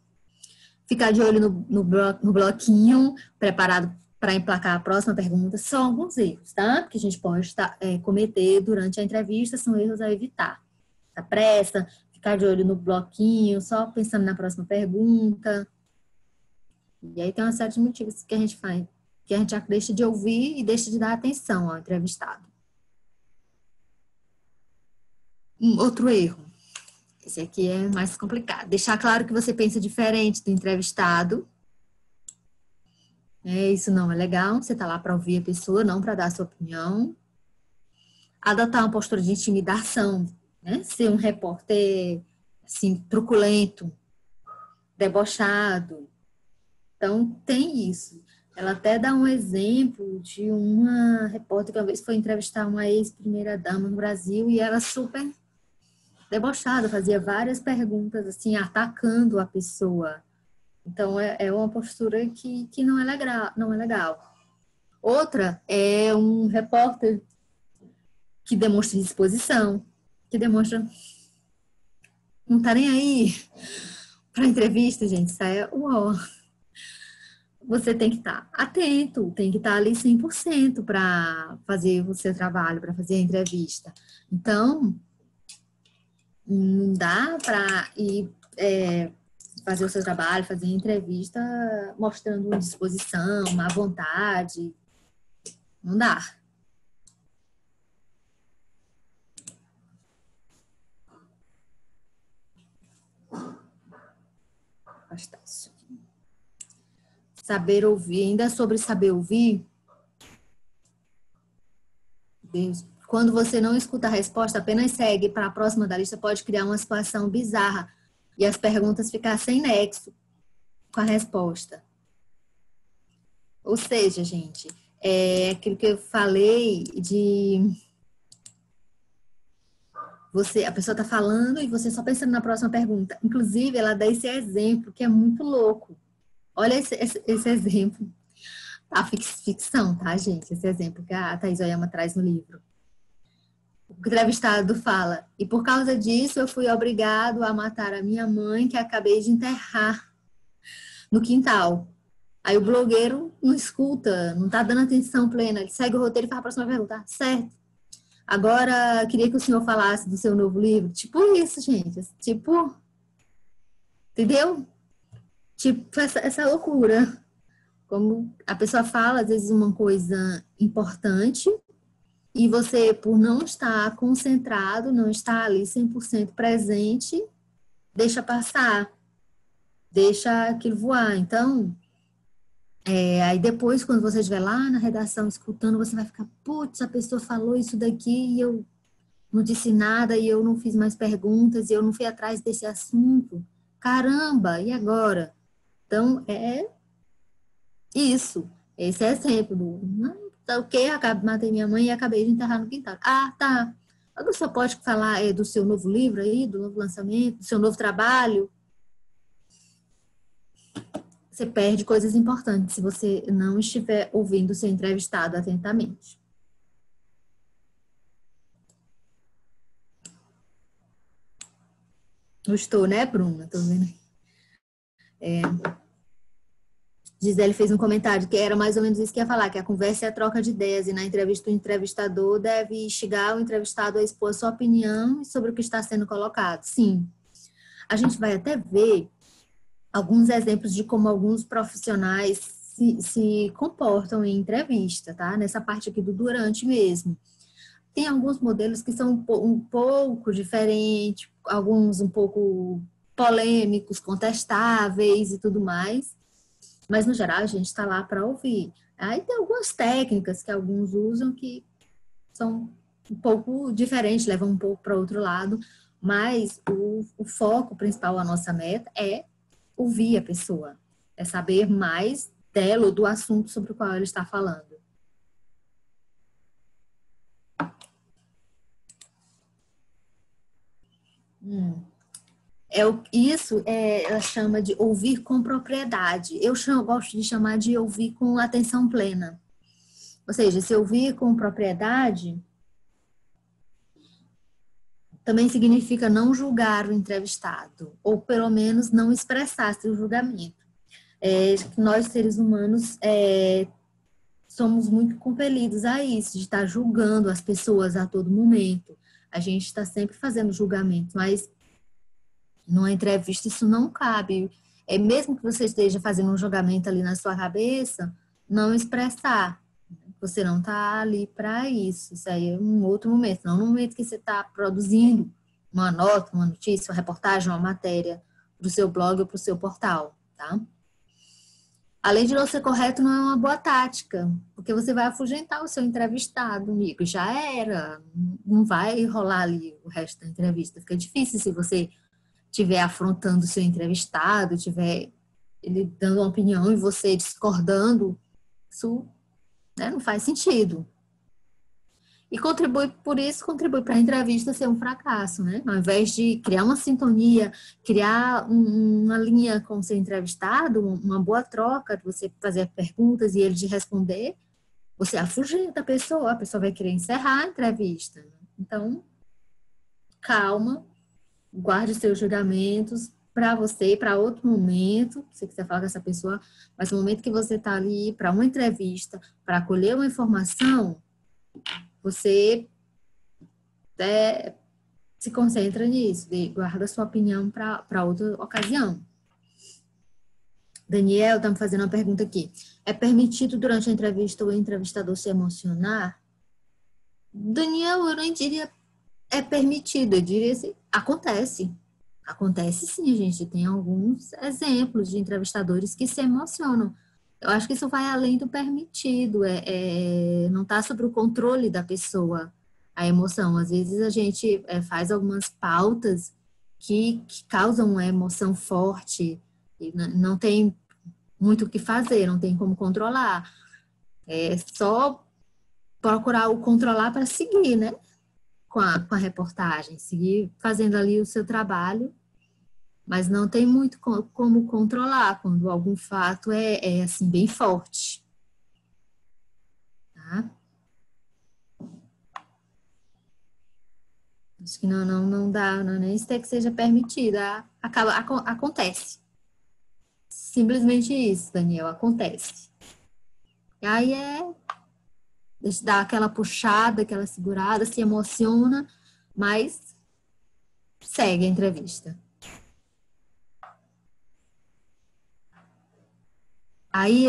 Ficar de olho no bloquinho, preparado para emplacar a próxima pergunta, são alguns erros, tá? Que a gente pode cometer durante a entrevista, são erros a evitar. A pressa, ficar de olho no bloquinho, só pensando na próxima pergunta. E aí tem uma série de motivos que a gente faz, que a gente deixa de ouvir e deixa de dar atenção ao entrevistado. Outro erro. Esse aqui é mais complicado. Deixar claro que você pensa diferente do entrevistado. Isso não é legal. Você está lá para ouvir a pessoa, não para dar a sua opinião. Adotar uma postura de intimidação, né? Ser um repórter, assim, truculento, debochado. Então, tem isso. Ela até dá um exemplo de uma repórter que uma vez foi entrevistar uma ex-primeira-dama no Brasil e ela super debochada, fazia várias perguntas, assim, atacando a pessoa. Então, é uma postura que não é legal, não é legal. Outra é um repórter que demonstra disposição, que demonstra não tá nem aí para entrevista, gente. Isso é uau. Você tem que estar atento, tem que estar ali 100% para fazer o seu trabalho, para fazer a entrevista. Então, não dá para ir fazer o seu trabalho, fazer a entrevista mostrando disposição, má vontade. Não dá. Bastante. Saber ouvir, ainda sobre saber ouvir, Deus, quando você não escuta a resposta, apenas segue para a próxima da lista, pode criar uma situação bizarra e as perguntas ficar sem nexo com a resposta. Ou seja, gente, é aquilo que eu falei de a pessoa está falando e você só pensando na próxima pergunta. Inclusive, ela dá esse exemplo que é muito louco. Olha esse exemplo. A ficção, tá, gente? Esse exemplo que a Thaís Oyama traz no livro. O entrevistado fala, e por causa disso eu fui obrigado a matar a minha mãe que acabei de enterrar no quintal. Aí o blogueiro não escuta, não tá dando atenção plena, ele segue o roteiro e faz a próxima pergunta. Certo. Agora, queria que o senhor falasse do seu novo livro. Tipo isso, gente. Tipo, entendeu? Tipo, essa loucura. Como a pessoa fala, às vezes, uma coisa importante e você, por não estar concentrado, não estar ali 100% presente, deixa passar, deixa aquilo voar. Então, aí depois, quando você estiver lá na redação escutando, você vai ficar, putz, a pessoa falou isso daqui e eu não disse nada e eu não fiz mais perguntas e eu não fui atrás desse assunto. Caramba, e agora? Então, isso. Esse é exemplo do, o quê? Matei minha mãe e acabei de enterrar no quintal. Ah, tá. Agora você pode falar do seu novo livro aí, do novo lançamento, do seu novo trabalho. você perde coisas importantes se você não estiver ouvindo o seu entrevistado atentamente. Gostou, né, Bruna? Tô vendo. Gisele fez um comentário que era mais ou menos isso que ia falar, que a conversa é a troca de ideias e na entrevista o entrevistador deve instigar o entrevistado a expor a sua opinião sobre o que está sendo colocado. Sim, a gente vai até ver alguns exemplos de como alguns profissionais se comportam em entrevista, tá? Nessa parte aqui do durante mesmo. Tem alguns modelos que são um pouco diferentes, alguns um pouco polêmicos, contestáveis e tudo mais. Mas, no geral, a gente está lá para ouvir. Aí tem algumas técnicas que alguns usam que são um pouco diferentes, levam um pouco para outro lado, mas o foco principal, a nossa meta, é ouvir a pessoa, é saber mais dela ou do assunto sobre o qual ela está falando. Ela chama de ouvir com propriedade. Eu gosto de chamar de ouvir com atenção plena. Ou seja, se ouvir com propriedade também significa não julgar o entrevistado, ou pelo menos não expressar seu julgamento. Nós, seres humanos, somos muito compelidos a isso, de estar julgando as pessoas a todo momento. A gente está sempre fazendo julgamento, mas numa entrevista isso não cabe. Mesmo que você esteja fazendo um julgamento ali na sua cabeça, não expressar. Você não está ali para isso. Isso aí é um outro momento. Não no momento que você está produzindo uma nota, uma notícia, uma reportagem, uma matéria para o seu blog ou para o seu portal, tá? Além de não ser correto, não é uma boa tática, porque você vai afugentar o seu entrevistado, amigo. Já era. Não vai rolar ali o resto da entrevista. Fica difícil se você estiver afrontando o seu entrevistado, estiver ele dando uma opinião e você discordando. Isso, né, não faz sentido. E contribui para a entrevista ser um fracasso, né? Ao invés de criar uma sintonia, criar uma linha com o seu entrevistado, uma boa troca, você fazer perguntas e ele te responder, você afugenta a pessoa vai querer encerrar a entrevista. Então, calma, guarde seus julgamentos para você, para outro momento, se você quiser falar com essa pessoa, mas no momento que você está ali para uma entrevista, para colher uma informação, você se concentra nisso, guarda sua opinião para outra ocasião. Daniel está me fazendo uma pergunta aqui. É permitido durante a entrevista o entrevistador se emocionar? Daniel, eu não diria é permitido, eu diria assim, acontece. Acontece sim, a gente tem alguns exemplos de entrevistadores que se emocionam. Eu acho que isso vai além do permitido, não está sob o controle da pessoa a emoção. Às vezes a gente faz algumas pautas que causam uma emoção forte e não tem muito o que fazer, não tem como controlar. É só procurar o controlar para seguir, né? Com a reportagem, seguir fazendo ali o seu trabalho, mas não tem muito como controlar quando algum fato é assim, bem forte. Tá? Acho que não dá, não, nem se que seja permitida. Acontece. Simplesmente isso, Daniel, acontece. E aí dá aquela puxada, aquela segurada, se emociona, mas segue a entrevista. Aí,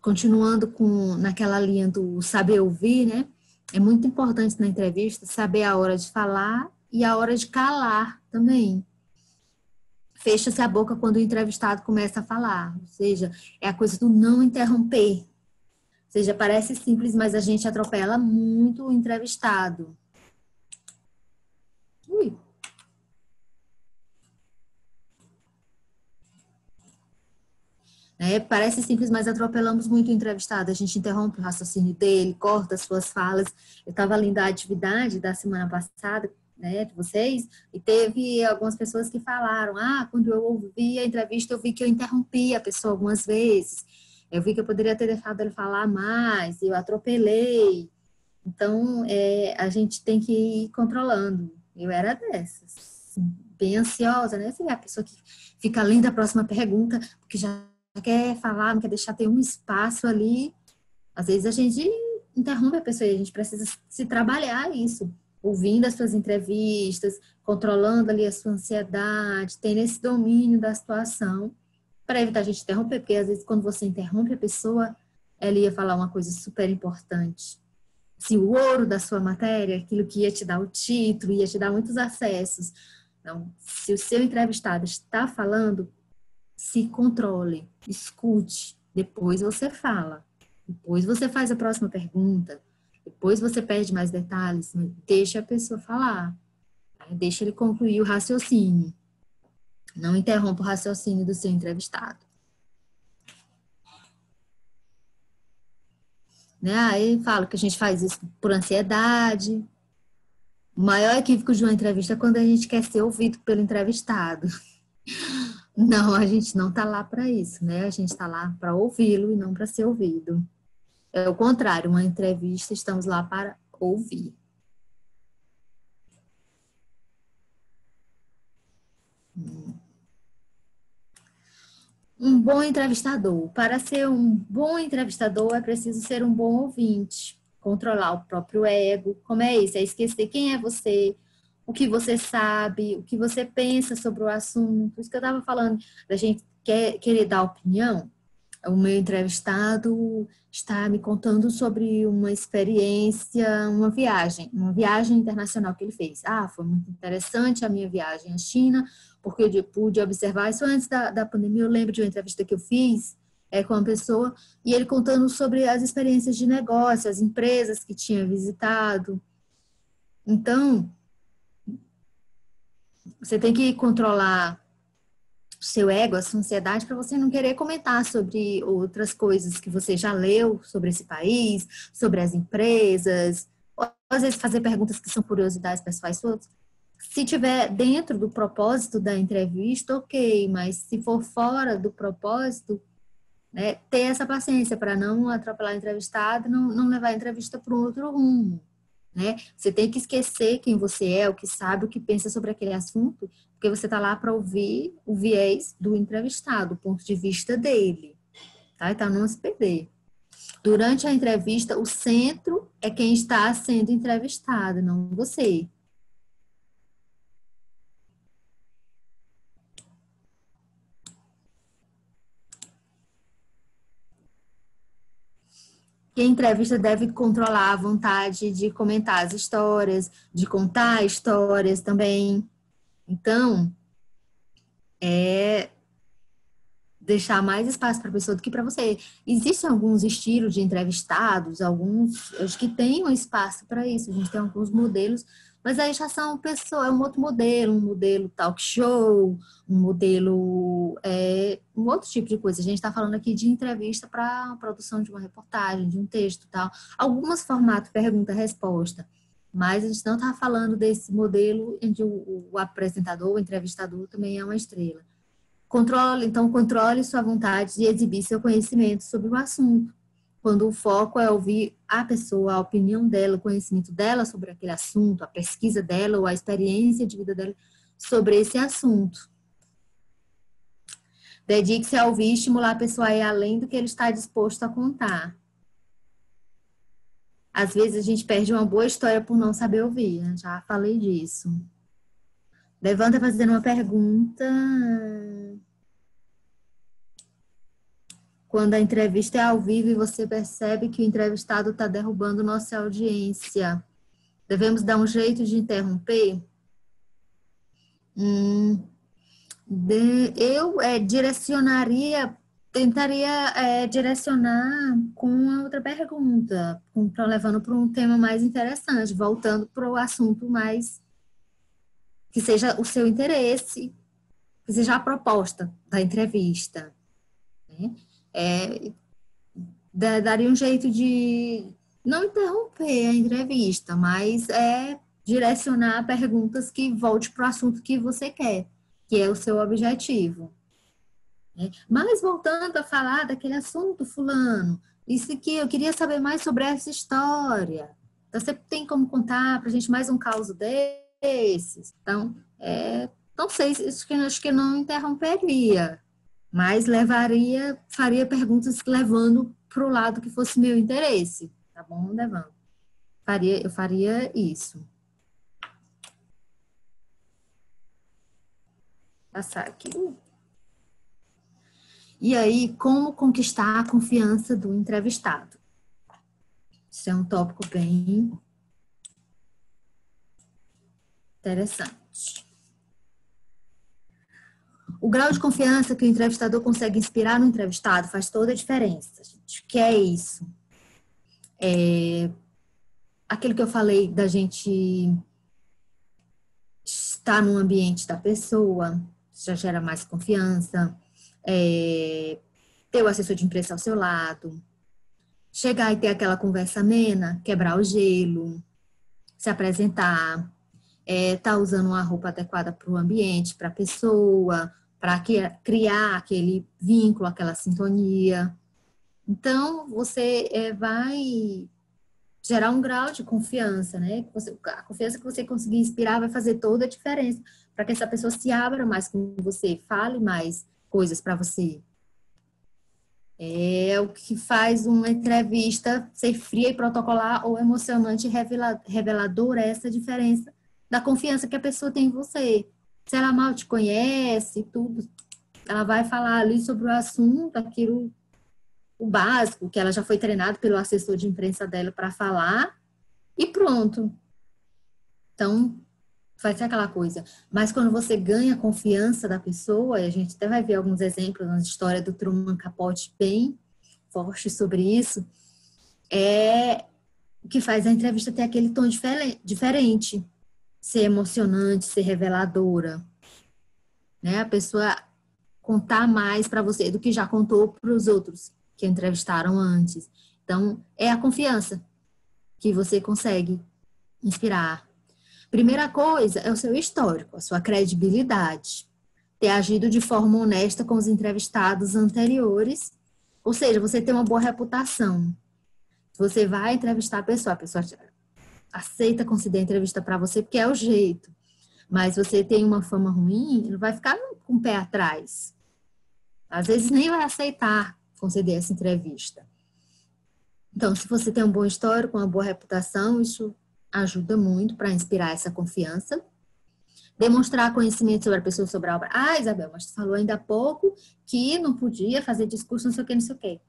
continuando naquela linha do saber ouvir, né? É muito importante na entrevista saber a hora de falar e a hora de calar também. Fecha-se a boca quando o entrevistado começa a falar. Ou seja, é a coisa do não interromper. Ou seja, parece simples, mas a gente atropela muito o entrevistado. Ui. Parece simples, mas atropelamos muito o entrevistado. A gente interrompe o raciocínio dele, corta as suas falas. Eu estava lendo a atividade da semana passada, né, de vocês, e teve algumas pessoas que falaram, quando eu ouvi a entrevista, eu vi que eu interrompi a pessoa algumas vezes, eu vi que eu poderia ter deixado ele falar mais, eu atropelei. Então, a gente tem que ir controlando. Eu era dessas, assim, bem ansiosa, né? Você vê a pessoa que fica além da próxima pergunta, porque já quer falar, não quer deixar ter um espaço ali. Às vezes a gente interrompe a pessoa e a gente precisa se trabalhar isso, ouvindo as suas entrevistas, controlando ali a sua ansiedade, tendo esse domínio da situação, para evitar a gente interromper, porque às vezes quando você interrompe a pessoa, ela ia falar uma coisa super importante. Se o ouro da sua matéria, aquilo que ia te dar o título, ia te dar muitos acessos. Então, se o seu entrevistado está falando, se controle, escute, depois você fala. Depois você faz a próxima pergunta. Depois você pede mais detalhes. Deixa a pessoa falar. Deixa ele concluir o raciocínio. Não interrompa o raciocínio do seu entrevistado. Né? Aí falo que a gente faz isso por ansiedade. O maior equívoco de uma entrevista é quando a gente quer ser ouvido pelo entrevistado. Não, a gente não está lá para isso, né? A gente está lá para ouvi-lo e não para ser ouvido. É o contrário, uma entrevista, estamos lá para ouvir. Um bom entrevistador. Para ser um bom entrevistador, é preciso ser um bom ouvinte, controlar o próprio ego. Como é isso? É esquecer quem é você, o que você sabe, o que você pensa sobre o assunto. Isso que eu estava falando, da gente querer dar opinião. O meu entrevistado está me contando sobre uma experiência, uma viagem internacional que ele fez. Foi muito interessante a minha viagem à China, porque eu pude observar isso antes da pandemia. Eu lembro de uma entrevista que eu fiz com uma pessoa, e ele contando sobre as experiências de negócio, as empresas que tinha visitado. Então, você tem que controlar seu ego, a sua ansiedade, para você não querer comentar sobre outras coisas que você já leu sobre esse país, sobre as empresas, ou às vezes fazer perguntas que são curiosidades pessoais suas. Se tiver dentro do propósito da entrevista, ok, mas se for fora do propósito, né, ter essa paciência para não atropelar o entrevistado e não levar a entrevista para um outro rumo. Né? Você tem que esquecer quem você é, o que sabe, o que pensa sobre aquele assunto, porque você está lá para ouvir o viés do entrevistado, o ponto de vista dele, tá? Então, não se perder. Durante a entrevista, o centro é quem está sendo entrevistado, não você. Quem entrevista deve controlar a vontade de comentar as histórias, de contar histórias também. Então, deixar mais espaço para a pessoa do que para você. Existem alguns estilos de entrevistados, alguns, acho que tem um espaço para isso, a gente tem alguns modelos, mas aí já são pessoas, é um outro modelo, um modelo talk show, um modelo, um outro tipo de coisa. A gente está falando aqui de entrevista para a produção de uma reportagem, de um texto, tal. Alguns formatos pergunta-resposta, mas a gente não está falando desse modelo em que o apresentador, o entrevistador também é uma estrela. Controle sua vontade de exibir seu conhecimento sobre o assunto. Quando o foco é ouvir a pessoa, a opinião dela, o conhecimento dela sobre aquele assunto, a pesquisa dela ou a experiência de vida dela sobre esse assunto. Dedique-se a ouvir e estimular a pessoa a ir além do que ele está disposto a contar. Às vezes a gente perde uma boa história por não saber ouvir, né? Já falei disso. Levanta fazendo uma pergunta. Quando a entrevista é ao vivo e você percebe que o entrevistado está derrubando nossa audiência, devemos dar um jeito de interromper? Eu tentaria direcionar com a outra pergunta, levando para um tema mais interessante, voltando para o assunto mais que seja o seu interesse, que seja a proposta da entrevista. Né? Daria um jeito de não interromper a entrevista, mas direcionar perguntas que volte para o assunto que você quer, que é o seu objetivo. Mas voltando a falar daquele assunto, fulano, isso aqui, eu queria saber mais sobre essa história. Então, você tem como contar para a gente mais um caso desses? Então, não sei, acho que eu não interromperia, mas faria perguntas levando para o lado que fosse meu interesse, tá bom, Devan? Eu faria isso. Passar aqui. E aí, como conquistar a confiança do entrevistado? Isso é um tópico bem interessante. O grau de confiança que o entrevistador consegue inspirar no entrevistado faz toda a diferença, gente. O que é isso? Aquilo que eu falei da gente estar no ambiente da pessoa, já gera mais confiança. Ter o assessor de imprensa ao seu lado, chegar e ter aquela conversa amena, quebrar o gelo, se apresentar, tá usando uma roupa adequada para o ambiente, para a pessoa, para criar aquele vínculo, aquela sintonia. Então, você vai gerar um grau de confiança, né? A confiança que você conseguir inspirar vai fazer toda a diferença para que essa pessoa se abra mais com você, fale mais coisas para você. É o que faz uma entrevista ser fria e protocolar ou emocionante e reveladora, essa diferença da confiança que a pessoa tem em você. Se ela mal te conhece, tudo, ela vai falar ali sobre o assunto, aquilo, o básico, que ela já foi treinada pelo assessor de imprensa dela para falar, e pronto. Então, vai ser aquela coisa. Mas quando você ganha a confiança da pessoa, e a gente até vai ver alguns exemplos na história do Truman Capote bem forte sobre isso, o que faz a entrevista ter aquele tom diferente, ser emocionante, ser reveladora, né? A pessoa contar mais para você do que já contou para os outros que entrevistaram antes. Então, é a confiança que você consegue inspirar. Primeira coisa é o seu histórico, a sua credibilidade. Ter agido de forma honesta com os entrevistados anteriores, ou seja, você tem uma boa reputação. Você vai entrevistar a pessoa aceita conceder a entrevista para você porque é o jeito. Mas você tem uma fama ruim, ele vai ficar com o pé atrás. Às vezes nem vai aceitar conceder essa entrevista. Então, se você tem um bom histórico, uma boa reputação, isso ajuda muito para inspirar essa confiança. Demonstrar conhecimento sobre a pessoa, sobre a obra. Ah, Isabel, mas você falou ainda há pouco que não podia fazer discurso, não sei o que, não sei o que.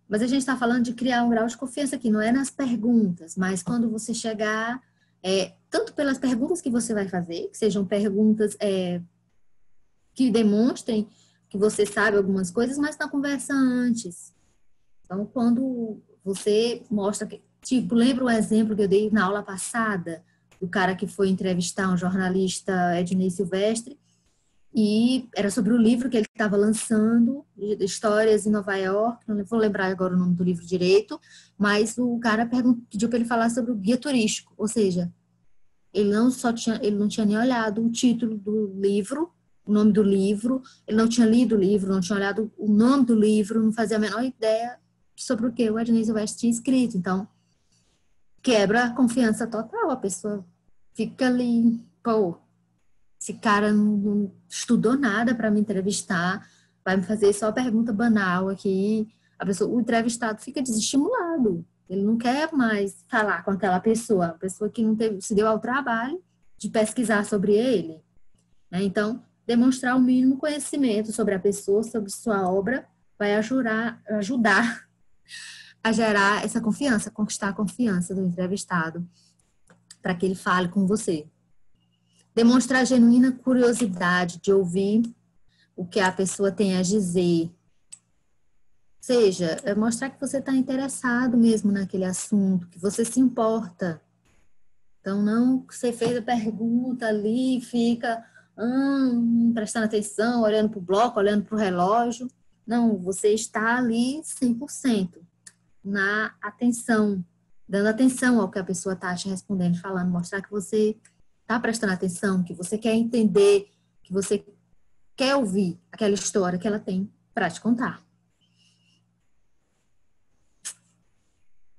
Mas a gente está falando de criar um grau de confiança aqui, não é nas perguntas, mas quando você chegar, tanto pelas perguntas que você vai fazer, que sejam perguntas que demonstrem que você sabe algumas coisas, mas na conversa antes. Então, quando você mostra que, tipo, lembra um exemplo que eu dei na aula passada, do cara que foi entrevistar um jornalista, Ednei Silvestre, e era sobre o livro que ele estava lançando, Histórias em Nova York, não vou lembrar agora o nome do livro direito, mas o cara pediu para ele falar sobre o guia turístico, ou seja, ele não tinha nem olhado o título do livro, o nome do livro, ele não tinha lido o livro, não tinha olhado o nome do livro, não fazia a menor ideia sobre o que o Ednei Silvestre tinha escrito. Então, quebra a confiança total, a pessoa fica ali, pô, esse cara não estudou nada para me entrevistar, vai me fazer só pergunta banal aqui. O entrevistado fica desestimulado. Ele não quer mais falar com aquela pessoa, a pessoa que não se deu ao trabalho de pesquisar sobre ele. Né? Então, demonstrar o mínimo conhecimento sobre a pessoa, sobre sua obra, vai ajudar a gerar essa confiança, conquistar a confiança do entrevistado para que ele fale com você. Demonstrar genuína curiosidade de ouvir o que a pessoa tem a dizer. Ou seja, mostrar que você está interessado mesmo naquele assunto, que você se importa. Então, não que você fez a pergunta ali e fica prestando atenção, olhando para o bloco, olhando para o relógio. Não, você está ali 100% na atenção, dando atenção ao que a pessoa está te respondendo, falando, mostrar que você está prestando atenção, que você quer entender, que você quer ouvir aquela história que ela tem para te contar.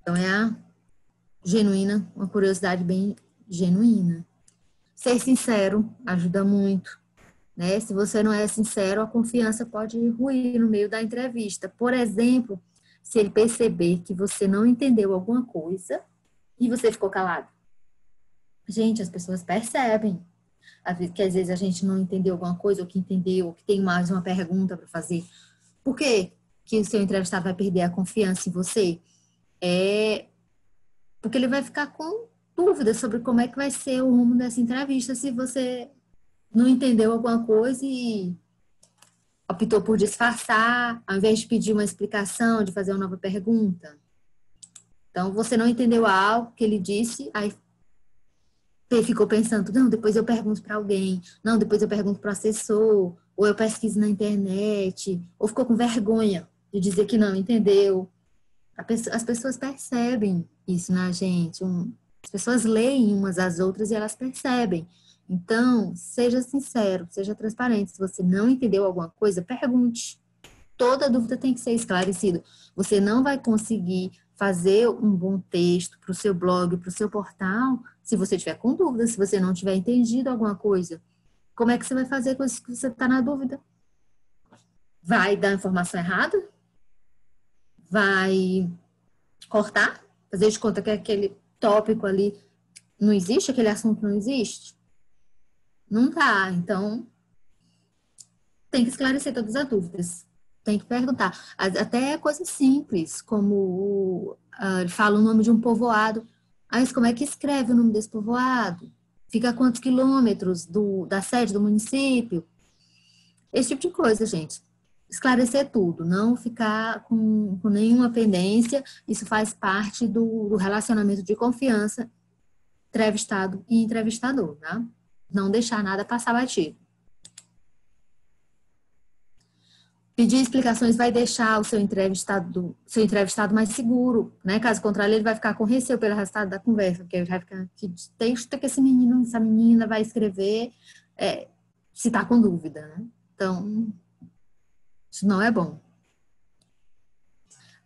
Então, é a genuína, uma curiosidade bem genuína. Ser sincero ajuda muito, né? Se você não é sincero, a confiança pode ruir no meio da entrevista. Por exemplo, se ele perceber que você não entendeu alguma coisa e você ficou calado. Gente, as pessoas percebem que às vezes a gente não entendeu alguma coisa, ou que entendeu, ou que tem mais uma pergunta para fazer. Por quê que o seu entrevistado vai perder a confiança em você? Porque ele vai ficar com dúvidas sobre como é que vai ser o rumo dessa entrevista se você não entendeu alguma coisa e optou por disfarçar, ao invés de pedir uma explicação, de fazer uma nova pergunta. Então, você não entendeu algo que ele disse, aí ficou pensando, não, depois eu pergunto para alguém, não, depois eu pergunto para o assessor, ou eu pesquiso na internet, ou ficou com vergonha de dizer que não entendeu. As pessoas percebem isso na gente, as pessoas leem umas às outras e elas percebem. Então, seja sincero, seja transparente. Se você não entendeu alguma coisa, pergunte. Toda dúvida tem que ser esclarecida. Você não vai conseguir fazer um bom texto para o seu blog, para o seu portal, se você tiver com dúvida, se você não tiver entendido alguma coisa. Como é que você vai fazer com isso que você está na dúvida? Vai dar informação errada? Vai cortar? Fazer de conta que aquele tópico ali não existe, aquele assunto não existe? Não tá. Então, tem que esclarecer todas as dúvidas. Tem que perguntar. Até coisas simples, como ele fala o nome de um povoado. Mas como é que escreve o nome desse povoado? Fica a quantos quilômetros da sede do município? Esse tipo de coisa, gente. Esclarecer tudo, não ficar com nenhuma pendência. Isso faz parte do relacionamento de confiança entrevistado e entrevistador, né? Não deixar nada passar batido. Pedir explicações vai deixar o seu entrevistado mais seguro, né? Caso contrário, ele vai ficar com receio pelo resultado da conversa, porque ele vai ficar, que texto que esse menino, essa menina vai escrever, se está com dúvida, né? Então, isso não é bom.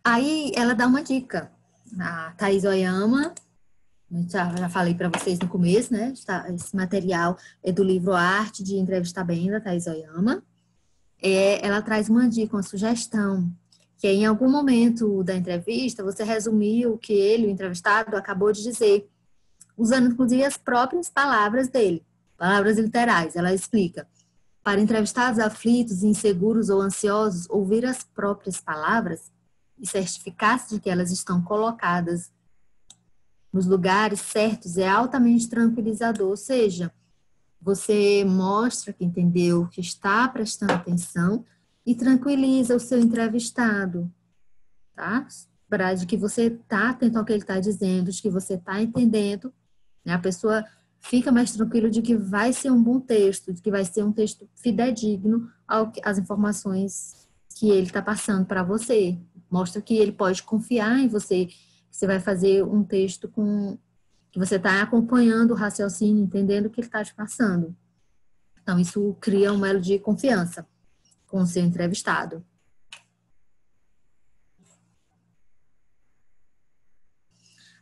Aí, ela dá uma dica. A Thaís Oyama, já falei para vocês no começo, né? Esse material é do livro Arte de Entrevistar Bem, da Thaís Oyama. Ela traz uma dica, uma sugestão, que em algum momento da entrevista você resumiu o que ele, o entrevistado, acabou de dizer, usando inclusive as próprias palavras dele, palavras literais. Ela explica: para entrevistados aflitos, inseguros ou ansiosos, ouvir as próprias palavras e certificar-se de que elas estão colocadas nos lugares certos é altamente tranquilizador, ou seja, você mostra que entendeu, que está prestando atenção e tranquiliza o seu entrevistado, tá? De que você está atento ao que ele está dizendo, de que você está entendendo, né? A pessoa fica mais tranquila de que vai ser um bom texto, de que vai ser um texto fidedigno às informações que ele está passando para você. Mostra que ele pode confiar em você, que você vai fazer um texto que você está acompanhando o raciocínio, entendendo o que ele está te passando. Então, isso cria um elo de confiança com o seu entrevistado.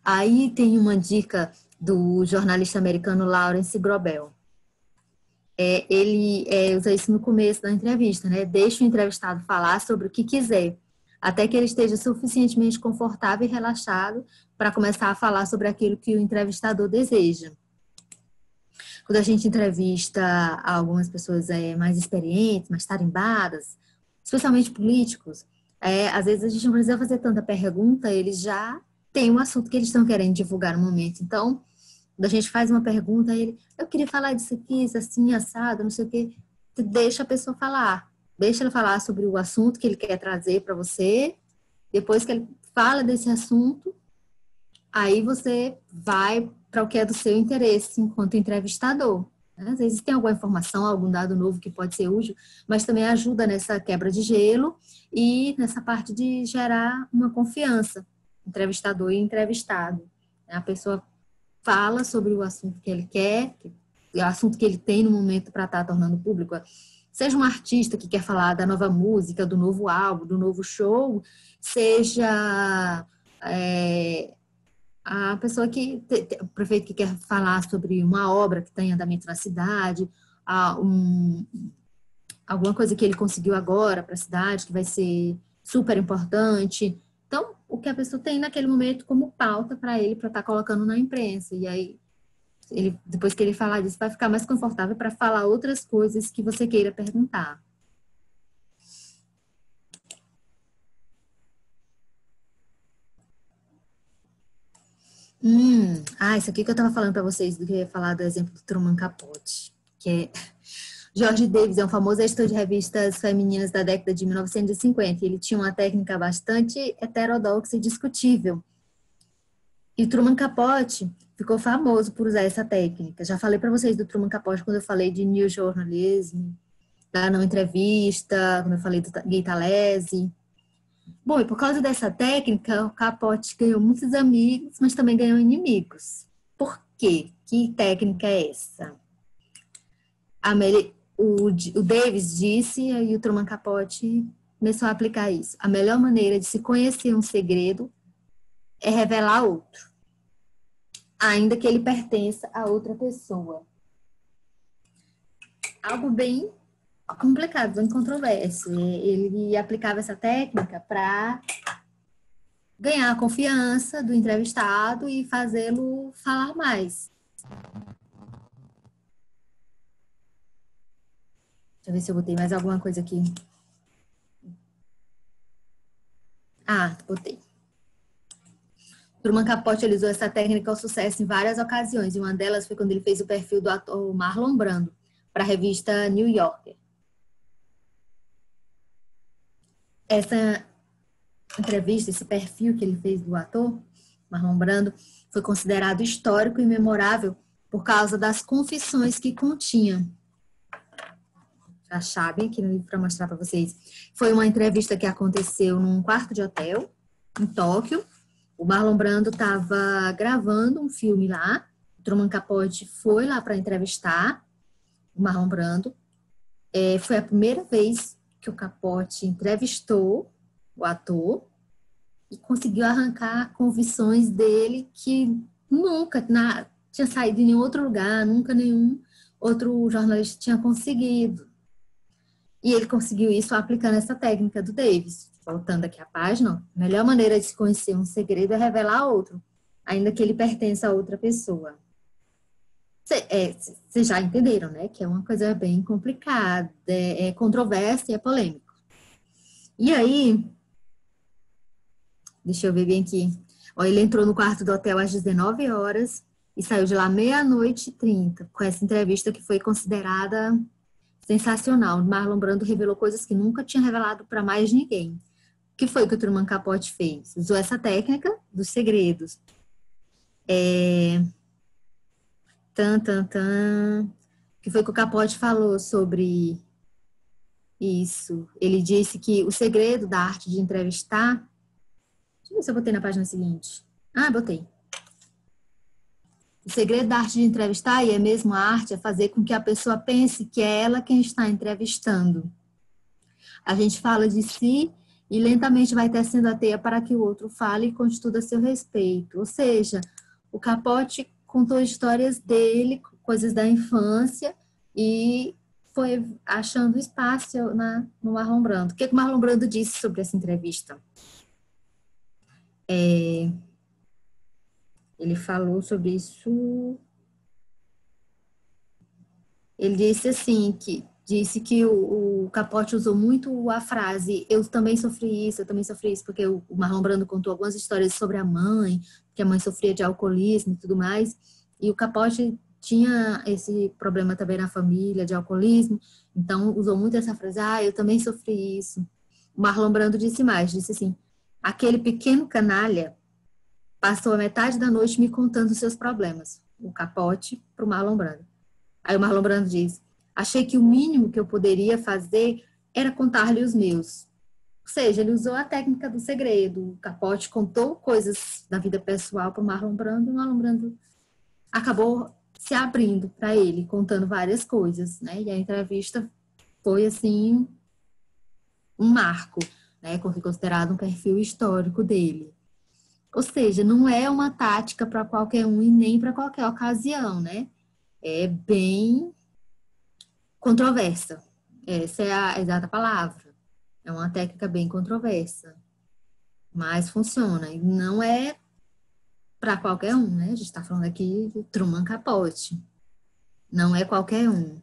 Aí tem uma dica do jornalista americano Lawrence Grobel. Ele usa isso no começo da entrevista, né? Deixa o entrevistado falar sobre o que quiser, até que ele esteja suficientemente confortável e relaxado para começar a falar sobre aquilo que o entrevistador deseja. Quando a gente entrevista algumas pessoas mais experientes, mais tarimbadas, especialmente políticos, às vezes a gente não precisa fazer tanta pergunta, eles já têm um assunto que eles estão querendo divulgar no momento. Então, quando a gente faz uma pergunta, eu queria falar disso aqui, isso assim, assado, não sei o quê, deixa a pessoa falar. Deixa ele falar sobre o assunto que ele quer trazer para você. Depois que ele fala desse assunto, aí você vai para o que é do seu interesse enquanto entrevistador. Às vezes tem alguma informação, algum dado novo que pode ser útil, mas também ajuda nessa quebra de gelo e nessa parte de gerar uma confiança, entrevistador e entrevistado. A pessoa fala sobre o assunto que ele quer, o assunto que ele tem no momento para estar tornando público. Seja um artista que quer falar da nova música, do novo álbum, do novo show, seja a pessoa o prefeito que quer falar sobre uma obra que tem andamento na cidade, alguma coisa que ele conseguiu agora para a cidade, que vai ser super importante. Então, o que a pessoa tem naquele momento como pauta para ele, para estar colocando na imprensa. E aí, depois que ele falar disso, vai ficar mais confortável para falar outras coisas que você queira perguntar. Isso aqui que eu estava falando para vocês, do que eu ia falar do exemplo do Truman Capote, que é George Davis, é um famoso editor de revistas femininas da década de 1950. Ele tinha uma técnica bastante heterodoxa e discutível. E o Truman Capote ficou famoso por usar essa técnica. Já falei para vocês do Truman Capote quando eu falei de New Journalism, da não entrevista, quando eu falei do Gay Talese. Bom, e por causa dessa técnica, o Capote ganhou muitos amigos, mas também ganhou inimigos. Por quê? Que técnica é essa? O Davis disse, e o Truman Capote começou a aplicar isso. A melhor maneira de se conhecer um segredo é revelar outro, ainda que ele pertença a outra pessoa. Algo bem complicado, bem controverso. Ele aplicava essa técnica para ganhar a confiança do entrevistado e fazê-lo falar mais. Deixa eu ver se eu botei mais alguma coisa aqui. Botei. Truman Capote usou essa técnica ao sucesso em várias ocasiões, e uma delas foi quando ele fez o perfil do ator Marlon Brando para a revista New Yorker. Essa entrevista, esse perfil que ele fez do ator Marlon Brando, foi considerado histórico e memorável por causa das confissões que continha. Já sabem aqui no livro para mostrar para vocês. Foi uma entrevista que aconteceu num quarto de hotel em Tóquio. O Marlon Brando estava gravando um filme lá. O Truman Capote foi lá para entrevistar o Marlon Brando. Foi a primeira vez que o Capote entrevistou o ator e conseguiu arrancar confissões dele que nunca tinha saído em nenhum outro lugar, nunca nenhum outro jornalista tinha conseguido. E ele conseguiu isso aplicando essa técnica do Davis. Voltando aqui à página, a melhor maneira de se conhecer um segredo é revelar outro, ainda que ele pertença a outra pessoa. Vocês já entenderam, né? Que é uma coisa bem complicada, é controversa e é polêmico. E aí, deixa eu ver bem aqui. Ele entrou no quarto do hotel às 19 horas e saiu de lá 00:30, com essa entrevista que foi considerada sensacional. Marlon Brando revelou coisas que nunca tinha revelado para mais ninguém. O que foi que o Truman Capote fez? Usou essa técnica dos segredos. O que foi que o Capote falou sobre isso? Ele disse que o segredo da arte de entrevistar... Deixa eu ver se eu botei na página seguinte. Botei. O segredo da arte de entrevistar, e é mesmo a arte, é fazer com que a pessoa pense que é ela quem está entrevistando. A gente fala de si e lentamente vai tecendo a teia para que o outro fale e conte tudo a seu respeito. Ou seja, o Capote contou histórias dele, coisas da infância, e foi achando espaço no Marlon Brando. O que o Marlon Brando disse sobre essa entrevista? Ele falou sobre isso. Ele disse assim, que o Capote usou muito a frase eu também sofri isso, porque o Marlon Brando contou algumas histórias sobre a mãe, que a mãe sofria de alcoolismo e tudo mais, e o Capote tinha esse problema também na família, de alcoolismo, então usou muito essa frase, eu também sofri isso. O Marlon Brando disse mais, disse assim, aquele pequeno canalha passou a metade da noite me contando seus problemas. O Capote para o Marlon Brando. Aí o Marlon Brando diz, achei que o mínimo que eu poderia fazer era contar-lhe os meus. Ou seja, ele usou a técnica do segredo. O Capote contou coisas da vida pessoal para o Marlon Brando, e o Marlon Brando acabou se abrindo para ele, contando várias coisas, né? E a entrevista foi, assim, um marco, né? Foi considerado um perfil histórico dele. Ou seja, não é uma tática para qualquer um e nem para qualquer ocasião, né? É bem controversa. Essa é a exata palavra. É uma técnica bem controversa, mas funciona. E não é para qualquer um, né? A gente está falando aqui do Truman Capote. Não é qualquer um.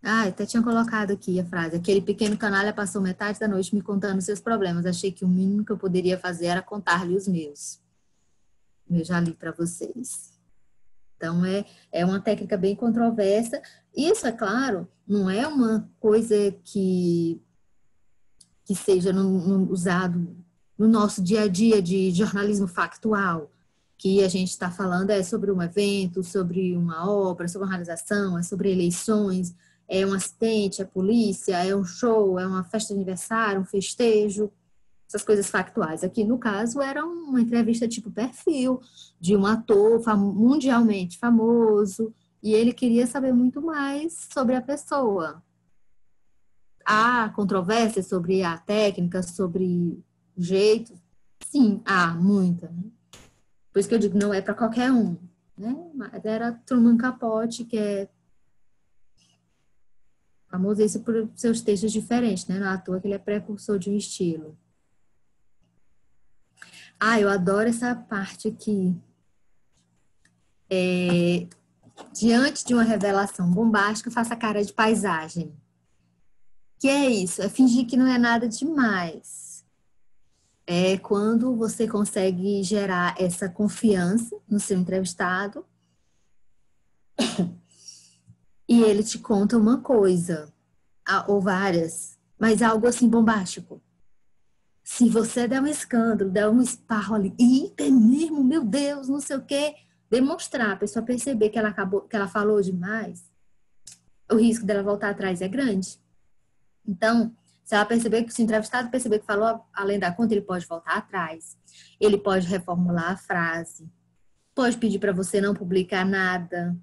Ah, até tinha colocado aqui a frase. Aquele pequeno canalha passou metade da noite me contando seus problemas. Achei que o mínimo que eu poderia fazer era contar-lhe os meus. Eu já li para vocês. Então, é uma técnica bem controversa. Isso, é claro, não é uma coisa que seja usado no nosso dia a dia de jornalismo factual, que a gente está falando sobre um evento, sobre uma obra, sobre uma realização, é sobre eleições, é um acidente, é polícia, é um show, é uma festa de aniversário, um festejo, essas coisas factuais. Aqui, no caso, era uma entrevista tipo perfil de um ator mundialmente famoso, e ele queria saber muito mais sobre a pessoa. Há controvérsia sobre a técnica, sobre o jeito? Sim, há muita. Né? Por isso que eu digo, não é para qualquer um. Né? Mas era Truman Capote, que é famoso isso por seus textos diferentes, né? Não é à toa que ele é precursor de um estilo. Ah, eu adoro essa parte aqui. Diante de uma revelação bombástica, faça cara de paisagem. Que é isso? É fingir que não é nada demais. É quando você consegue gerar essa confiança no seu entrevistado e ele te conta uma coisa, ou várias, mas algo assim bombástico. Se você der um escândalo, der um esparro ali, é mesmo, meu Deus, não sei o quê, demonstrar, a pessoa perceber que ela falou demais, o risco dela voltar atrás é grande. Então, se ela perceber que, se o entrevistado perceber que falou além da conta, ele pode voltar atrás, ele pode reformular a frase, pode pedir para você não publicar nada,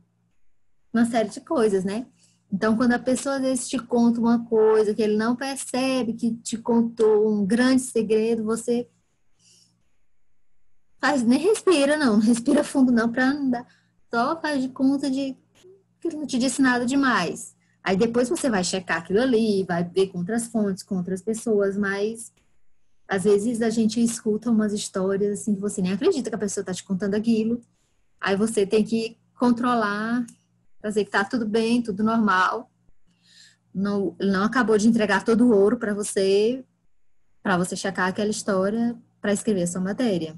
uma série de coisas, né? Então, quando a pessoa às vezes te conta uma coisa que ele não percebe que te contou um grande segredo, você nem respira, não respira fundo não, para não dar, só faz de conta de que ele não te disse nada demais. Aí depois você vai checar aquilo ali, vai ver com outras fontes, com outras pessoas, mas às vezes a gente escuta umas histórias assim que você nem acredita que a pessoa está te contando aquilo. Aí você tem que controlar, fazer que tá tudo bem, tudo normal. Não, ele não acabou de entregar todo o ouro para você checar aquela história para escrever a sua matéria.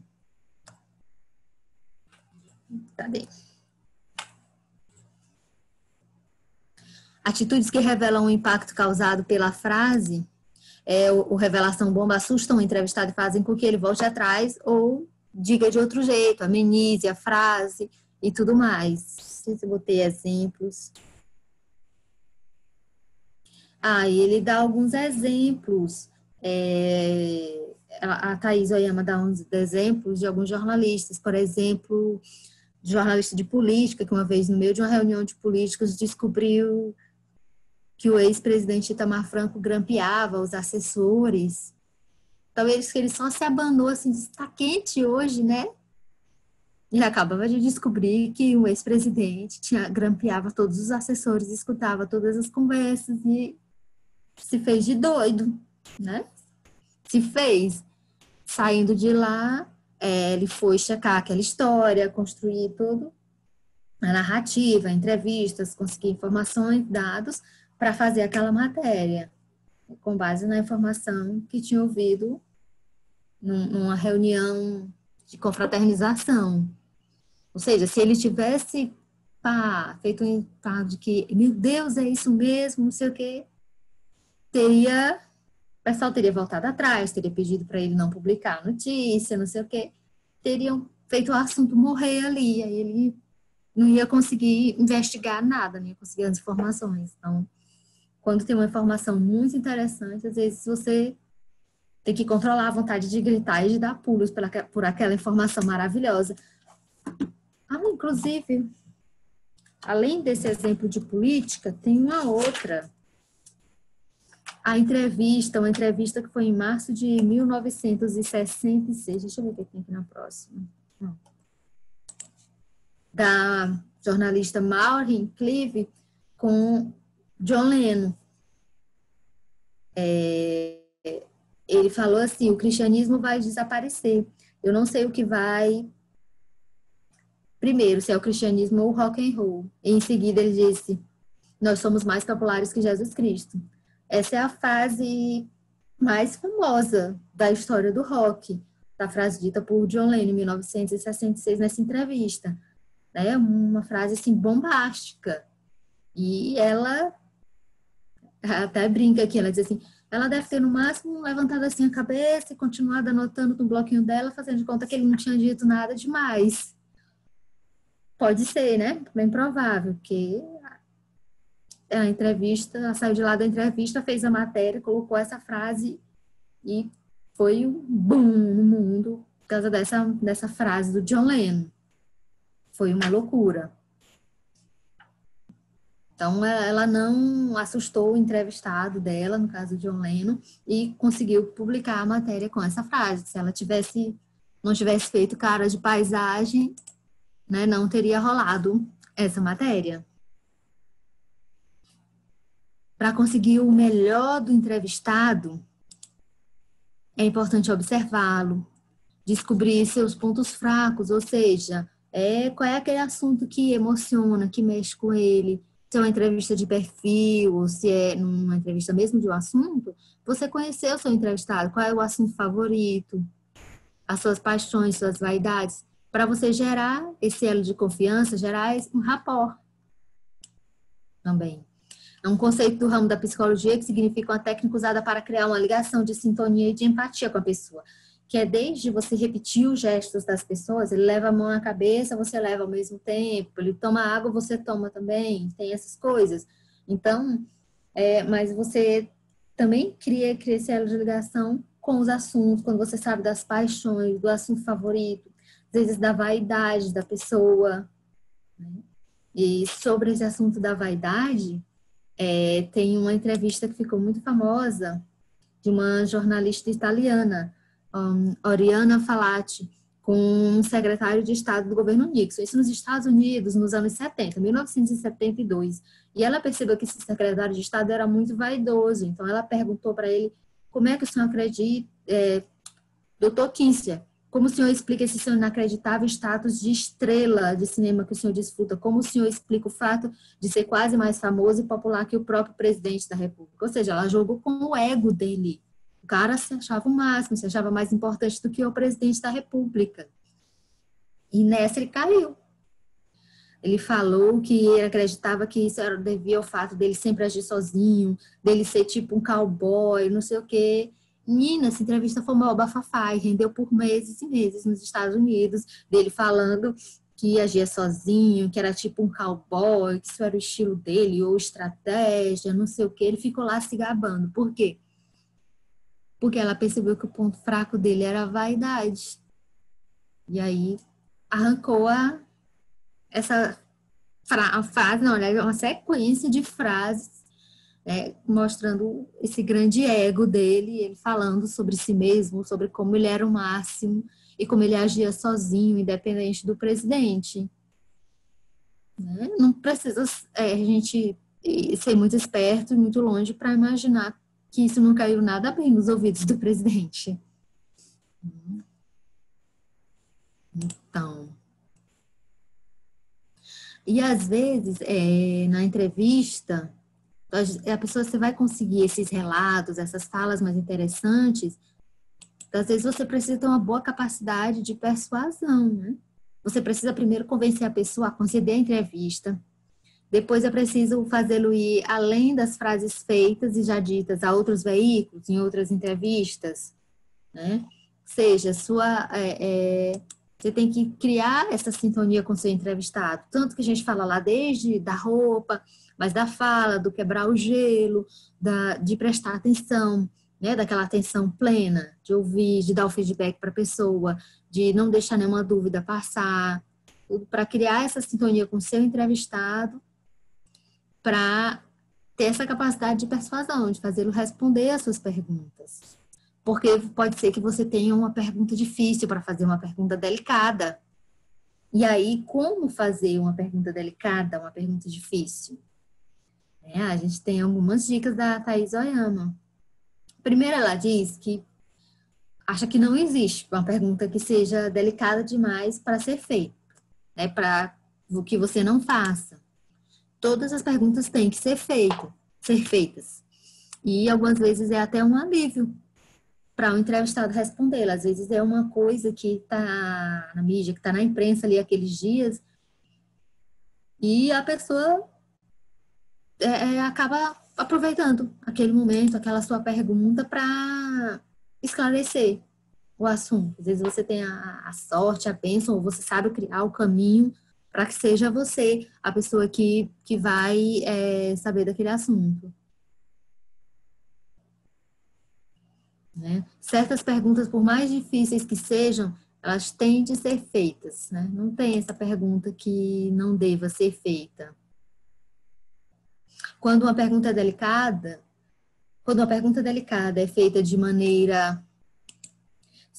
Tá bem. Atitudes que revelam o impacto causado pela frase, o revelação bomba assustam o entrevistado e fazem com que ele volte atrás ou diga de outro jeito, amenize a frase e tudo mais. Não sei se eu botei exemplos. E ele dá alguns exemplos. A Thaís Oyama dá uns exemplos de alguns jornalistas, por exemplo, jornalista de política, que uma vez, no meio de uma reunião de políticos, descobriu que o ex-presidente Itamar Franco grampeava os assessores. Então, ele só se abanou, assim, está quente hoje, né? Ele acabava de descobrir que o ex-presidente grampeava todos os assessores, escutava todas as conversas e se fez de doido, né? Se fez. Saindo de lá, ele foi checar aquela história, construir toda a narrativa, entrevistas, conseguir informações, dados, para fazer aquela matéria, com base na informação que tinha ouvido numa reunião de confraternização. Ou seja, se ele tivesse feito um impacto de que, meu Deus, é isso mesmo, não sei o quê, o pessoal teria voltado atrás, teria pedido para ele não publicar a notícia, não sei o quê, teriam feito o assunto morrer ali, aí ele não ia conseguir investigar nada, não ia conseguir as informações. Então, quando tem uma informação muito interessante, às vezes você tem que controlar a vontade de gritar e de dar pulos por aquela informação maravilhosa. Inclusive, além desse exemplo de política, tem uma outra. Uma entrevista que foi em março de 1966. Deixa eu ver o que tem aqui na próxima. Da jornalista Maureen Cleave com John Lennon. Ele falou assim: o cristianismo vai desaparecer. Eu não sei o que vai primeiro, se é o cristianismo ou o rock and roll. E em seguida ele disse: nós somos mais populares que Jesus Cristo. Essa é a frase mais famosa da história do rock, da frase dita por John Lennon em 1966 nessa entrevista. É uma frase assim bombástica. E ela até brinca aqui, ela diz assim: ela deve ter no máximo levantado assim a cabeça e continuado anotando no bloquinho dela, fazendo de conta que ele não tinha dito nada demais. Pode ser, né? Bem provável, porque a entrevista, ela saiu de lá da entrevista, fez a matéria, colocou essa frase e foi um boom no mundo por causa dessa frase do John Lennon. Foi uma loucura. Então, ela não assustou o entrevistado dela, no caso de John Lennon, e conseguiu publicar a matéria com essa frase. Se ela não tivesse feito cara de paisagem, né, não teria rolado essa matéria. Para conseguir o melhor do entrevistado, é importante observá-lo, descobrir seus pontos fracos, ou seja, qual é aquele assunto que emociona, que mexe com ele. Se é uma entrevista de perfil, ou se é uma entrevista mesmo de um assunto, você conhecer o seu entrevistado, qual é o assunto favorito, as suas paixões, suas vaidades, para você gerar esse elo de confiança, gerar um rapport também. É um conceito do ramo da psicologia que significa uma técnica usada para criar uma ligação de sintonia e de empatia com a pessoa, que é desde você repetir os gestos das pessoas, ele leva a mão na cabeça, você leva ao mesmo tempo, ele toma água, você toma também, tem essas coisas. Então, mas você também cria esse elo de ligação com os assuntos, quando você sabe das paixões, do assunto favorito, às vezes da vaidade da pessoa, né? E sobre esse assunto da vaidade, tem uma entrevista que ficou muito famosa de uma jornalista italiana, Oriana Falati, com um secretário de Estado do governo Nixon, isso nos Estados Unidos, nos anos 70, 1972. E ela percebeu que esse secretário de Estado era muito vaidoso, então ela perguntou para ele: como é que o senhor acredita, doutor Kinsia, como o senhor explica esse seu inacreditável status de estrela de cinema que o senhor desfruta? Como o senhor explica o fato de ser quase mais famoso e popular que o próprio presidente da República? Ou seja, ela jogou com o ego dele. O cara se achava o máximo, se achava mais importante do que o presidente da República. E nessa ele caiu. Ele falou que ele acreditava que isso era devia ao fato dele sempre agir sozinho, dele ser tipo um cowboy, não sei o quê. Menina, essa entrevista foi uma bafafá e rendeu por meses e meses nos Estados Unidos, dele falando que agia sozinho, que era tipo um cowboy, que isso era o estilo dele, ou estratégia, não sei o quê. Ele ficou lá se gabando. Por quê? Porque ela percebeu que o ponto fraco dele era a vaidade. E aí arrancou essa frase, não, né, uma sequência de frases, mostrando esse grande ego dele, ele falando sobre si mesmo, sobre como ele era o máximo e como ele agia sozinho, independente do presidente. Né? Não precisa a gente ser muito esperto e muito longe para imaginar que isso não caiu nada bem nos ouvidos do presidente. Então, e às vezes, na entrevista, a pessoa, você vai conseguir esses relatos, essas falas mais interessantes, às vezes você precisa ter uma boa capacidade de persuasão, né? Você precisa primeiro convencer a pessoa a conceder a entrevista, depois é preciso fazê-lo ir além das frases feitas e já ditas a outros veículos, em outras entrevistas, né? Seja Você tem que criar essa sintonia com o seu entrevistado. Tanto que a gente fala lá desde da roupa, mas da fala, do quebrar o gelo, de prestar atenção, né? Daquela atenção plena, de ouvir, de dar o feedback para a pessoa, de não deixar nenhuma dúvida passar, para criar essa sintonia com o seu entrevistado, para ter essa capacidade de persuasão, de fazê-lo responder às suas perguntas. Porque pode ser que você tenha uma pergunta difícil para fazer, uma pergunta delicada. E aí, como fazer uma pergunta delicada, uma pergunta difícil? A gente tem algumas dicas da Thaís Oyama. Primeiro, ela diz que acha que não existe uma pergunta que seja delicada demais para ser feita, né? Para o que você não faça. Todas as perguntas têm que ser feitas. E algumas vezes é até um alívio para o entrevistado respondê-la. Às vezes é uma coisa que está na mídia, que está na imprensa ali aqueles dias, e a pessoa acaba aproveitando aquele momento, aquela sua pergunta para esclarecer o assunto. Às vezes você tem a sorte, a bênção, ou você sabe criar o caminho para que seja você a pessoa que vai saber daquele assunto. Né? Certas perguntas, por mais difíceis que sejam, elas têm de ser feitas. Né? Não tem essa pergunta que não deva ser feita. Quando uma pergunta delicada é feita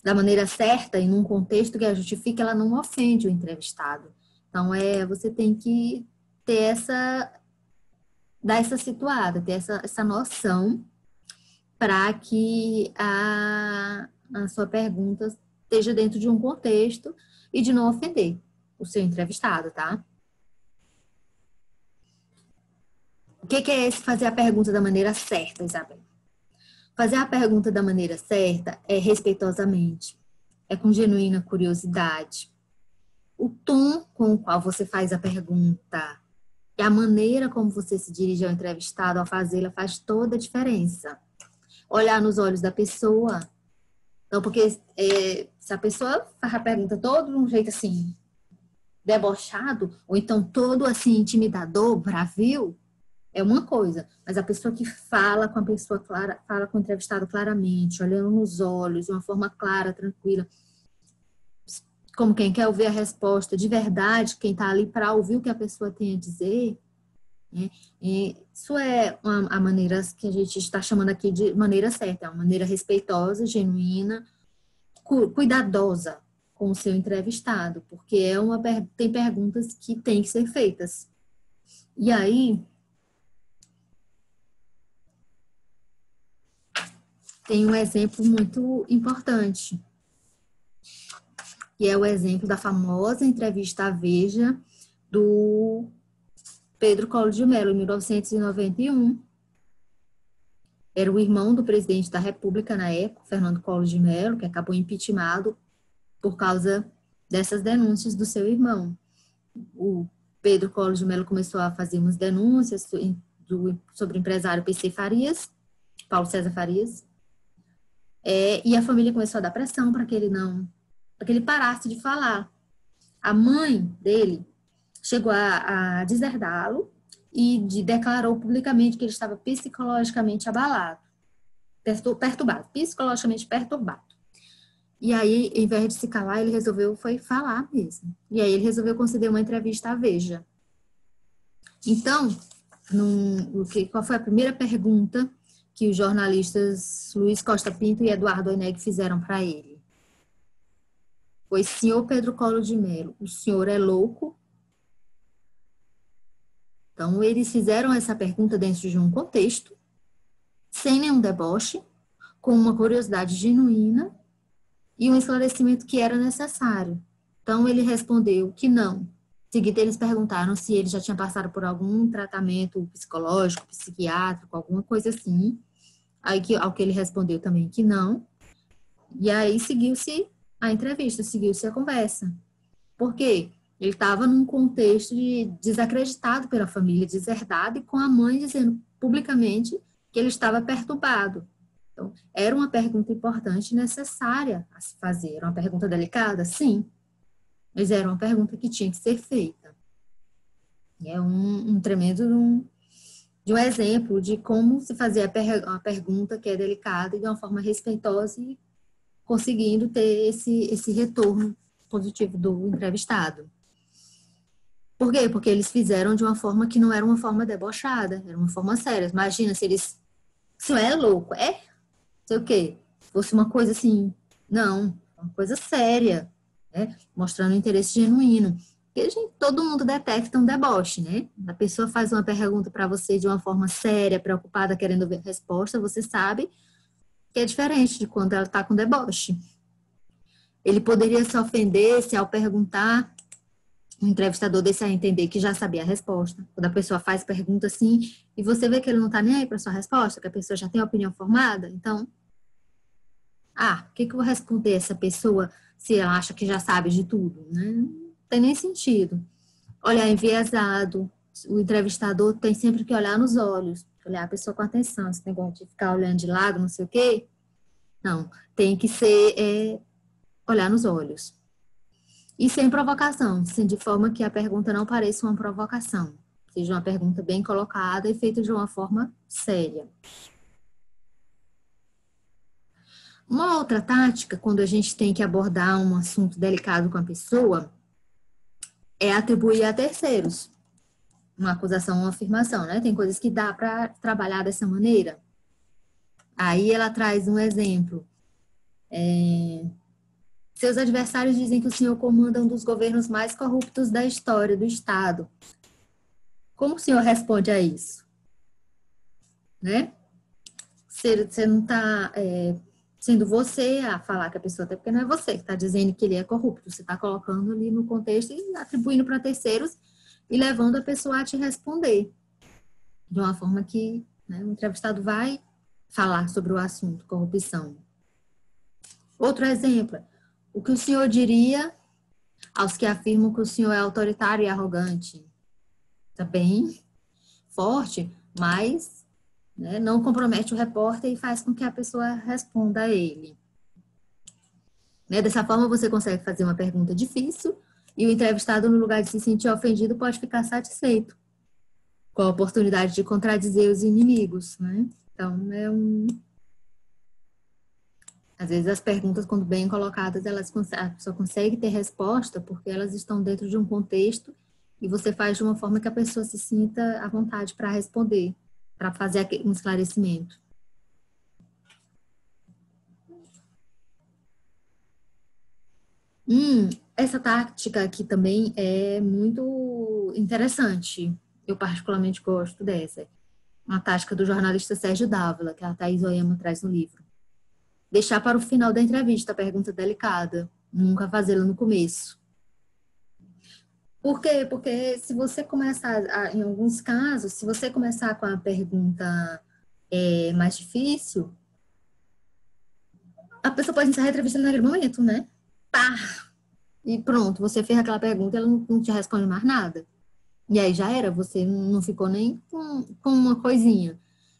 da maneira certa e num contexto que a justifique, ela não ofende o entrevistado. Então, você tem que ter dar essa situada, ter essa noção para que a sua pergunta esteja dentro de um contexto e de não ofender o seu entrevistado, tá? O que é fazer a pergunta da maneira certa, Isabel? Fazer a pergunta da maneira certa é respeitosamente, é com genuína curiosidade. O tom com o qual você faz a pergunta e a maneira como você se dirige ao entrevistado ao fazê-la faz toda a diferença. Olhar nos olhos da pessoa. Então, porque se a pessoa faz a pergunta todo de um jeito assim, debochado, ou então todo assim, intimidador, bravio, é uma coisa. Mas a pessoa que fala com a pessoa clara, fala com o entrevistado claramente, olhando nos olhos, de uma forma clara, tranquila, como quem quer ouvir a resposta de verdade, quem está ali para ouvir o que a pessoa tem a dizer, né? E isso é a maneira que a gente está chamando aqui de maneira certa, é uma maneira respeitosa, genuína, cuidadosa com o seu entrevistado, porque tem perguntas que têm que ser feitas. E aí, tem um exemplo muito importante, que é o exemplo da famosa entrevista à Veja do Pedro Collor de Mello, em 1991. Era o irmão do presidente da República na época, Fernando Collor de Mello, que acabou impeachmentado por causa dessas denúncias do seu irmão. O Pedro Collor de Mello começou a fazer umas denúncias sobre o empresário PC Farias, Paulo César Farias, e a família começou a dar pressão para que ele parasse de falar. A mãe dele chegou a deserdá-lo e declarou publicamente que ele estava psicologicamente abalado, perturbado, psicologicamente perturbado. E aí, em vez de se calar, ele resolveu falar mesmo. E aí ele resolveu conceder uma entrevista à Veja. Então, qual foi a primeira pergunta que os jornalistas Luiz Costa Pinto e Eduardo Oineg fizeram para ele? Foi: senhor Pedro Collor de Mello, o senhor é louco? Então, eles fizeram essa pergunta dentro de um contexto, sem nenhum deboche, com uma curiosidade genuína e um esclarecimento que era necessário. Então, ele respondeu que não. Em seguida, eles perguntaram se ele já tinha passado por algum tratamento psicológico, psiquiátrico, alguma coisa assim. Ao que ele respondeu também que não. E aí, seguiu-se a entrevista, seguiu-se a conversa. Por quê? Ele estava num contexto desacreditado pela família, deserdado, e com a mãe dizendo publicamente que ele estava perturbado. Então, era uma pergunta importante e necessária a se fazer. Era uma pergunta delicada? Sim. Mas era uma pergunta que tinha que ser feita. É um tremendo de um exemplo de como se fazer uma pergunta que é delicada e de uma forma respeitosa e conseguindo ter esse retorno positivo do entrevistado. Por quê? Porque eles fizeram de uma forma que não era uma forma debochada, era uma forma séria. Imagina se eles... Isso é louco, é? Sei o quê? Fosse uma coisa assim... Não, uma coisa séria, né? Mostrando interesse genuíno. Porque, gente, todo mundo detecta um deboche, né? A pessoa faz uma pergunta para você de uma forma séria, preocupada, querendo ver a resposta, você sabe que é diferente de quando ela está com deboche. Ele poderia se ofender se ao perguntar, o entrevistador desse a entender que já sabia a resposta. Quando a pessoa faz pergunta assim, e você vê que ele não está nem aí para sua resposta, que a pessoa já tem a opinião formada, então, o que eu vou responder essa pessoa se ela acha que já sabe de tudo, né? Não tem nem sentido. Olhar enviesado, o entrevistador tem sempre que olhar nos olhos, olhar a pessoa com atenção, esse negócio de ficar olhando de lado, não sei o quê. Não, tem que ser olhar nos olhos. E sem provocação, de forma que a pergunta não pareça uma provocação. Seja uma pergunta bem colocada e feita de uma forma séria. Uma outra tática, quando a gente tem que abordar um assunto delicado com a pessoa, é atribuir a terceiros uma acusação ou uma afirmação, né? Tem coisas que dá para trabalhar dessa maneira. Aí ela traz um exemplo. Seus adversários dizem que o senhor comanda um dos governos mais corruptos da história do Estado. Como o senhor responde a isso? Né? Você não está sendo você a falar que a pessoa, até porque não é você que está dizendo que ele é corrupto, você está colocando ali no contexto e atribuindo para terceiros e levando a pessoa a te responder de uma forma que, né, o entrevistado vai falar sobre o assunto, corrupção. Outro exemplo, o que o senhor diria aos que afirmam que o senhor é autoritário e arrogante? Está bem forte, mas, né, não compromete o repórter e faz com que a pessoa responda a ele. Né, dessa forma, você consegue fazer uma pergunta difícil e o entrevistado, no lugar de se sentir ofendido, pode ficar satisfeito com a oportunidade de contradizer os inimigos. Né? Então, às vezes as perguntas, quando bem colocadas, a pessoa consegue ter resposta porque elas estão dentro de um contexto e você faz de uma forma que a pessoa se sinta à vontade para responder, para fazer um esclarecimento. Essa tática aqui também é muito interessante. Eu particularmente gosto dessa. Uma tática do jornalista Sérgio Dávila, que a Thaís Oyama traz no livro. Deixar para o final da entrevista a pergunta delicada, nunca fazê-la no começo. Por quê? Porque se você começar, em alguns casos, se você começar com a pergunta mais difícil, a pessoa pode encerrar a entrevista naquele momento, né? Pá! E pronto, você fez aquela pergunta e ela não te responde mais nada. E aí já era, você não ficou nem com uma coisinha.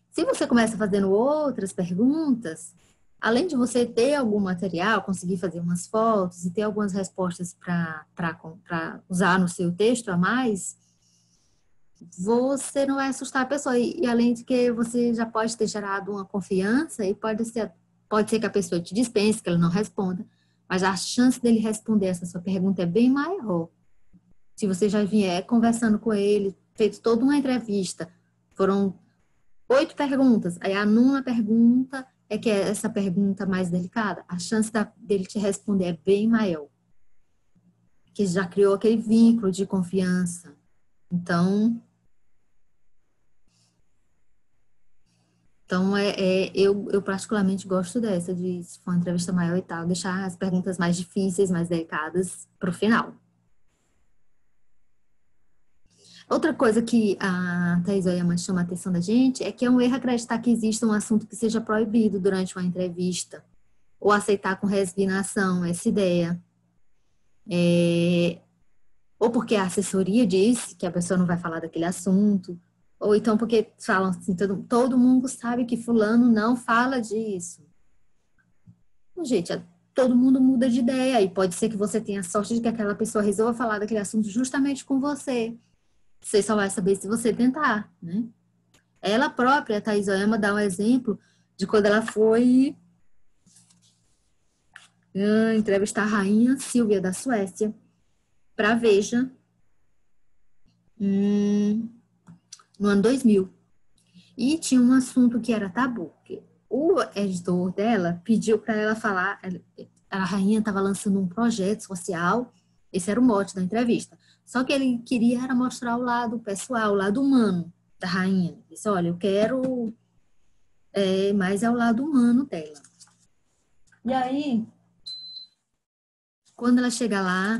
Se você começa fazendo outras perguntas, além de você ter algum material, conseguir fazer umas fotos e ter algumas respostas para usar no seu texto a mais, você não vai assustar a pessoa. E além de que você já pode ter gerado uma confiança e pode ser que a pessoa te dispense, que ela não responda, mas a chance dele responder essa sua pergunta é bem maior. Se você já vier conversando com ele, feito toda uma entrevista, foram 8 perguntas, aí a 9ª pergunta é que é essa pergunta mais delicada, a chance dele te responder é bem maior. Que já criou aquele vínculo de confiança. Então eu particularmente gosto dessa, de se for uma entrevista maior e tal, deixar as perguntas mais difíceis, mais delicadas para o final. Outra coisa que a Thaís Oyama chama a atenção da gente é que é um erro acreditar que exista um assunto que seja proibido durante uma entrevista ou aceitar com resignação essa ideia. Ou porque a assessoria disse que a pessoa não vai falar daquele assunto, ou então porque falam assim, todo mundo sabe que fulano não fala disso. Gente, todo mundo muda de ideia. E pode ser que você tenha sorte de que aquela pessoa resolva falar daquele assunto justamente com você. Você só vai saber se você tentar, né? Ela própria, a Thaís Oyama, dá um exemplo de quando ela foi entrevistar a rainha Silvia da Suécia para Veja no ano 2000. E tinha um assunto que era tabu. Que o editor dela pediu para ela falar. A rainha estava lançando um projeto social. Esse era o mote da entrevista. Só que ele queria era mostrar o lado pessoal, o lado humano da rainha. Ele disse: olha, eu quero mais é o lado humano dela. E aí, quando ela chega lá, a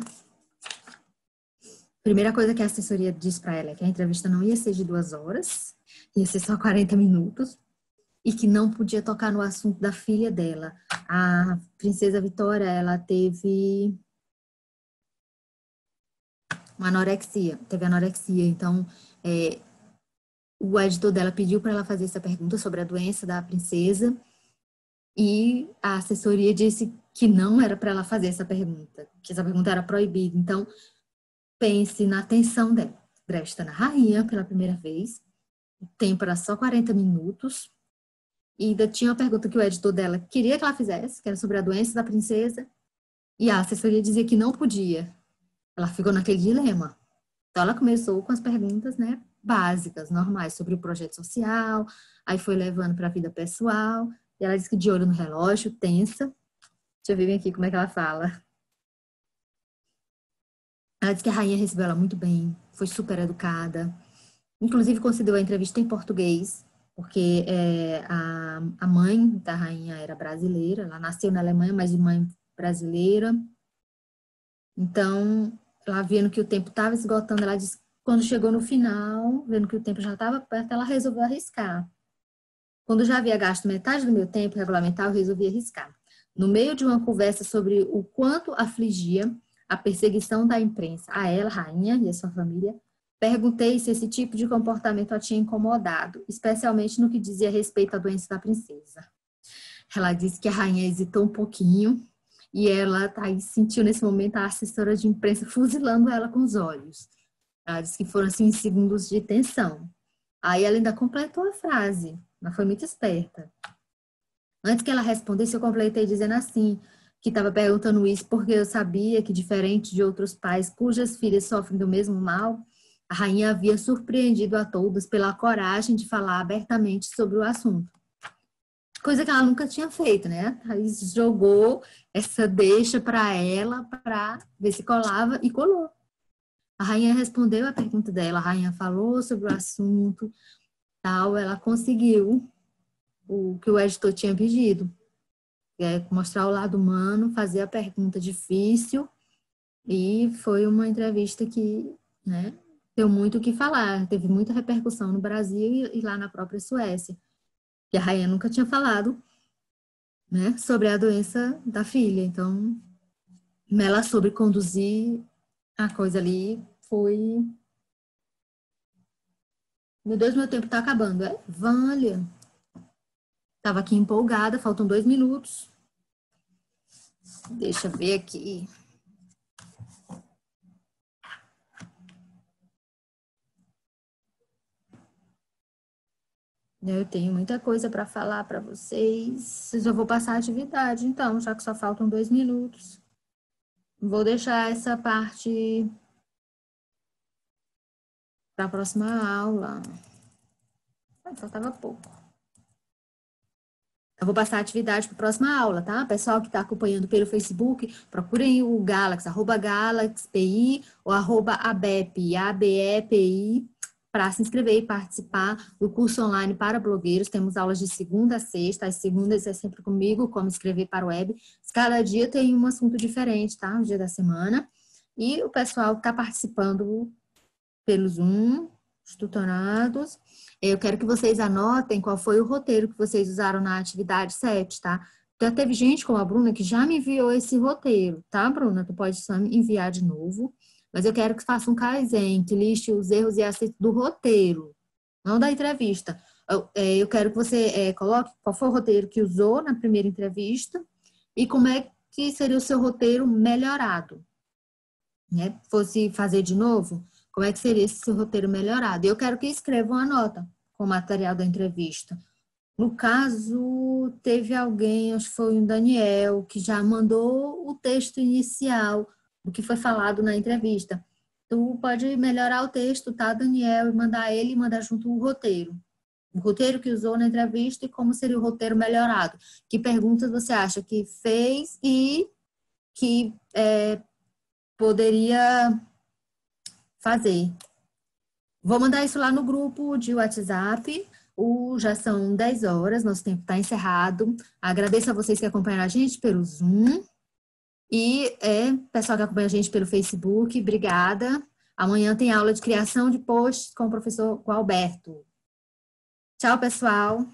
primeira coisa que a assessoria diz para ela é que a entrevista não ia ser de 2 horas, ia ser só 40 minutos, e que não podia tocar no assunto da filha dela. A princesa Vitória, ela teve anorexia, então o editor dela pediu para ela fazer essa pergunta sobre a doença da princesa, e a assessoria disse que não era para ela fazer essa pergunta, que essa pergunta era proibida. Então, pense na atenção dela. Presta na rainha pela primeira vez, o tempo era só 40 minutos, e ainda tinha uma pergunta que o editor dela queria que ela fizesse, que era sobre a doença da princesa, e a assessoria dizia que não podia. Ela ficou naquele dilema. Então, ela começou com as perguntas, né, básicas, normais, sobre o projeto social, aí foi levando para a vida pessoal, e ela disse que de olho no relógio, tensa. Deixa eu ver aqui como é que ela fala. Ela disse que a rainha recebeu ela muito bem, foi super educada, inclusive concedeu a entrevista em português, porque a mãe da rainha era brasileira, ela nasceu na Alemanha, mas de mãe brasileira. Então, ela vendo que o tempo estava esgotando, ela disse que quando chegou no final, vendo que o tempo já estava perto, ela resolveu arriscar. Quando já havia gasto metade do meu tempo regulamentar, eu resolvi arriscar. No meio de uma conversa sobre o quanto afligia a perseguição da imprensa a ela, rainha, e a sua família, perguntei se esse tipo de comportamento a tinha incomodado, especialmente no que dizia respeito à doença da princesa. Ela disse que a rainha hesitou um pouquinho e ela aí sentiu nesse momento a assessora de imprensa fuzilando ela com os olhos. Ela disse que foram assim segundos de tensão. Aí ela ainda completou a frase, mas foi muito esperta. Antes que ela respondesse, eu completei dizendo assim, que estava perguntando isso porque eu sabia que, diferente de outros pais cujas filhas sofrem do mesmo mal, a rainha havia surpreendido a todos pela coragem de falar abertamente sobre o assunto. Coisa que ela nunca tinha feito, né? A Thaís jogou essa deixa para ela para ver se colava e colou. A rainha respondeu a pergunta dela, a rainha falou sobre o assunto, tal, ela conseguiu o que o editor tinha pedido. Mostrar o lado humano, fazer a pergunta difícil, e foi uma entrevista que, né, deu muito o que falar, teve muita repercussão no Brasil e lá na própria Suécia, que a rainha nunca tinha falado, né, sobre a doença da filha. Então, ela soube conduzir a coisa ali, foi... Meu Deus, meu tempo tá acabando. Vânia. Tava aqui empolgada, faltam 2 minutos. Deixa eu ver aqui. Eu tenho muita coisa para falar para vocês. Eu vou passar a atividade, então, já que só faltam 2 minutos. Vou deixar essa parte para a próxima aula. Faltava pouco. Eu vou passar a atividade para a próxima aula, tá? Pessoal que está acompanhando pelo Facebook, procurem o Galaxy, @GalaxyPI ou @ABEPI, ABEPI, para se inscrever e participar do curso online para blogueiros. Temos aulas de segunda a sexta, as segundas é sempre comigo, como escrever para o web. Cada dia tem um assunto diferente, tá? No dia da semana. E o pessoal está participando pelo Zoom, os tutorados. Eu quero que vocês anotem qual foi o roteiro que vocês usaram na atividade 7, tá? Já teve gente como a Bruna que já me enviou esse roteiro, tá, Bruna? Tu pode só me enviar de novo. Mas eu quero que faça um Kaizen, que liste os erros e acertos do roteiro, não da entrevista. Eu quero que você coloque qual foi o roteiro que usou na primeira entrevista e como é que seria o seu roteiro melhorado, né? Fosse fazer de novo, como é que seria esse seu roteiro melhorado? Eu quero que escrevam a nota com o material da entrevista. No caso, teve alguém, acho que foi o Daniel, que já mandou o texto inicial do que foi falado na entrevista. Tu pode melhorar o texto, tá, Daniel, e mandar ele e mandar junto o roteiro. O roteiro que usou na entrevista e como seria o roteiro melhorado. Que perguntas você acha que fez e que poderia fazer? Vou mandar isso lá no grupo de WhatsApp. Já são 10 horas, nosso tempo está encerrado. Agradeço a vocês que acompanharam a gente pelo Zoom. E pessoal que acompanha a gente pelo Facebook, obrigada. Amanhã tem aula de criação de posts com o professor Alberto. Tchau, pessoal.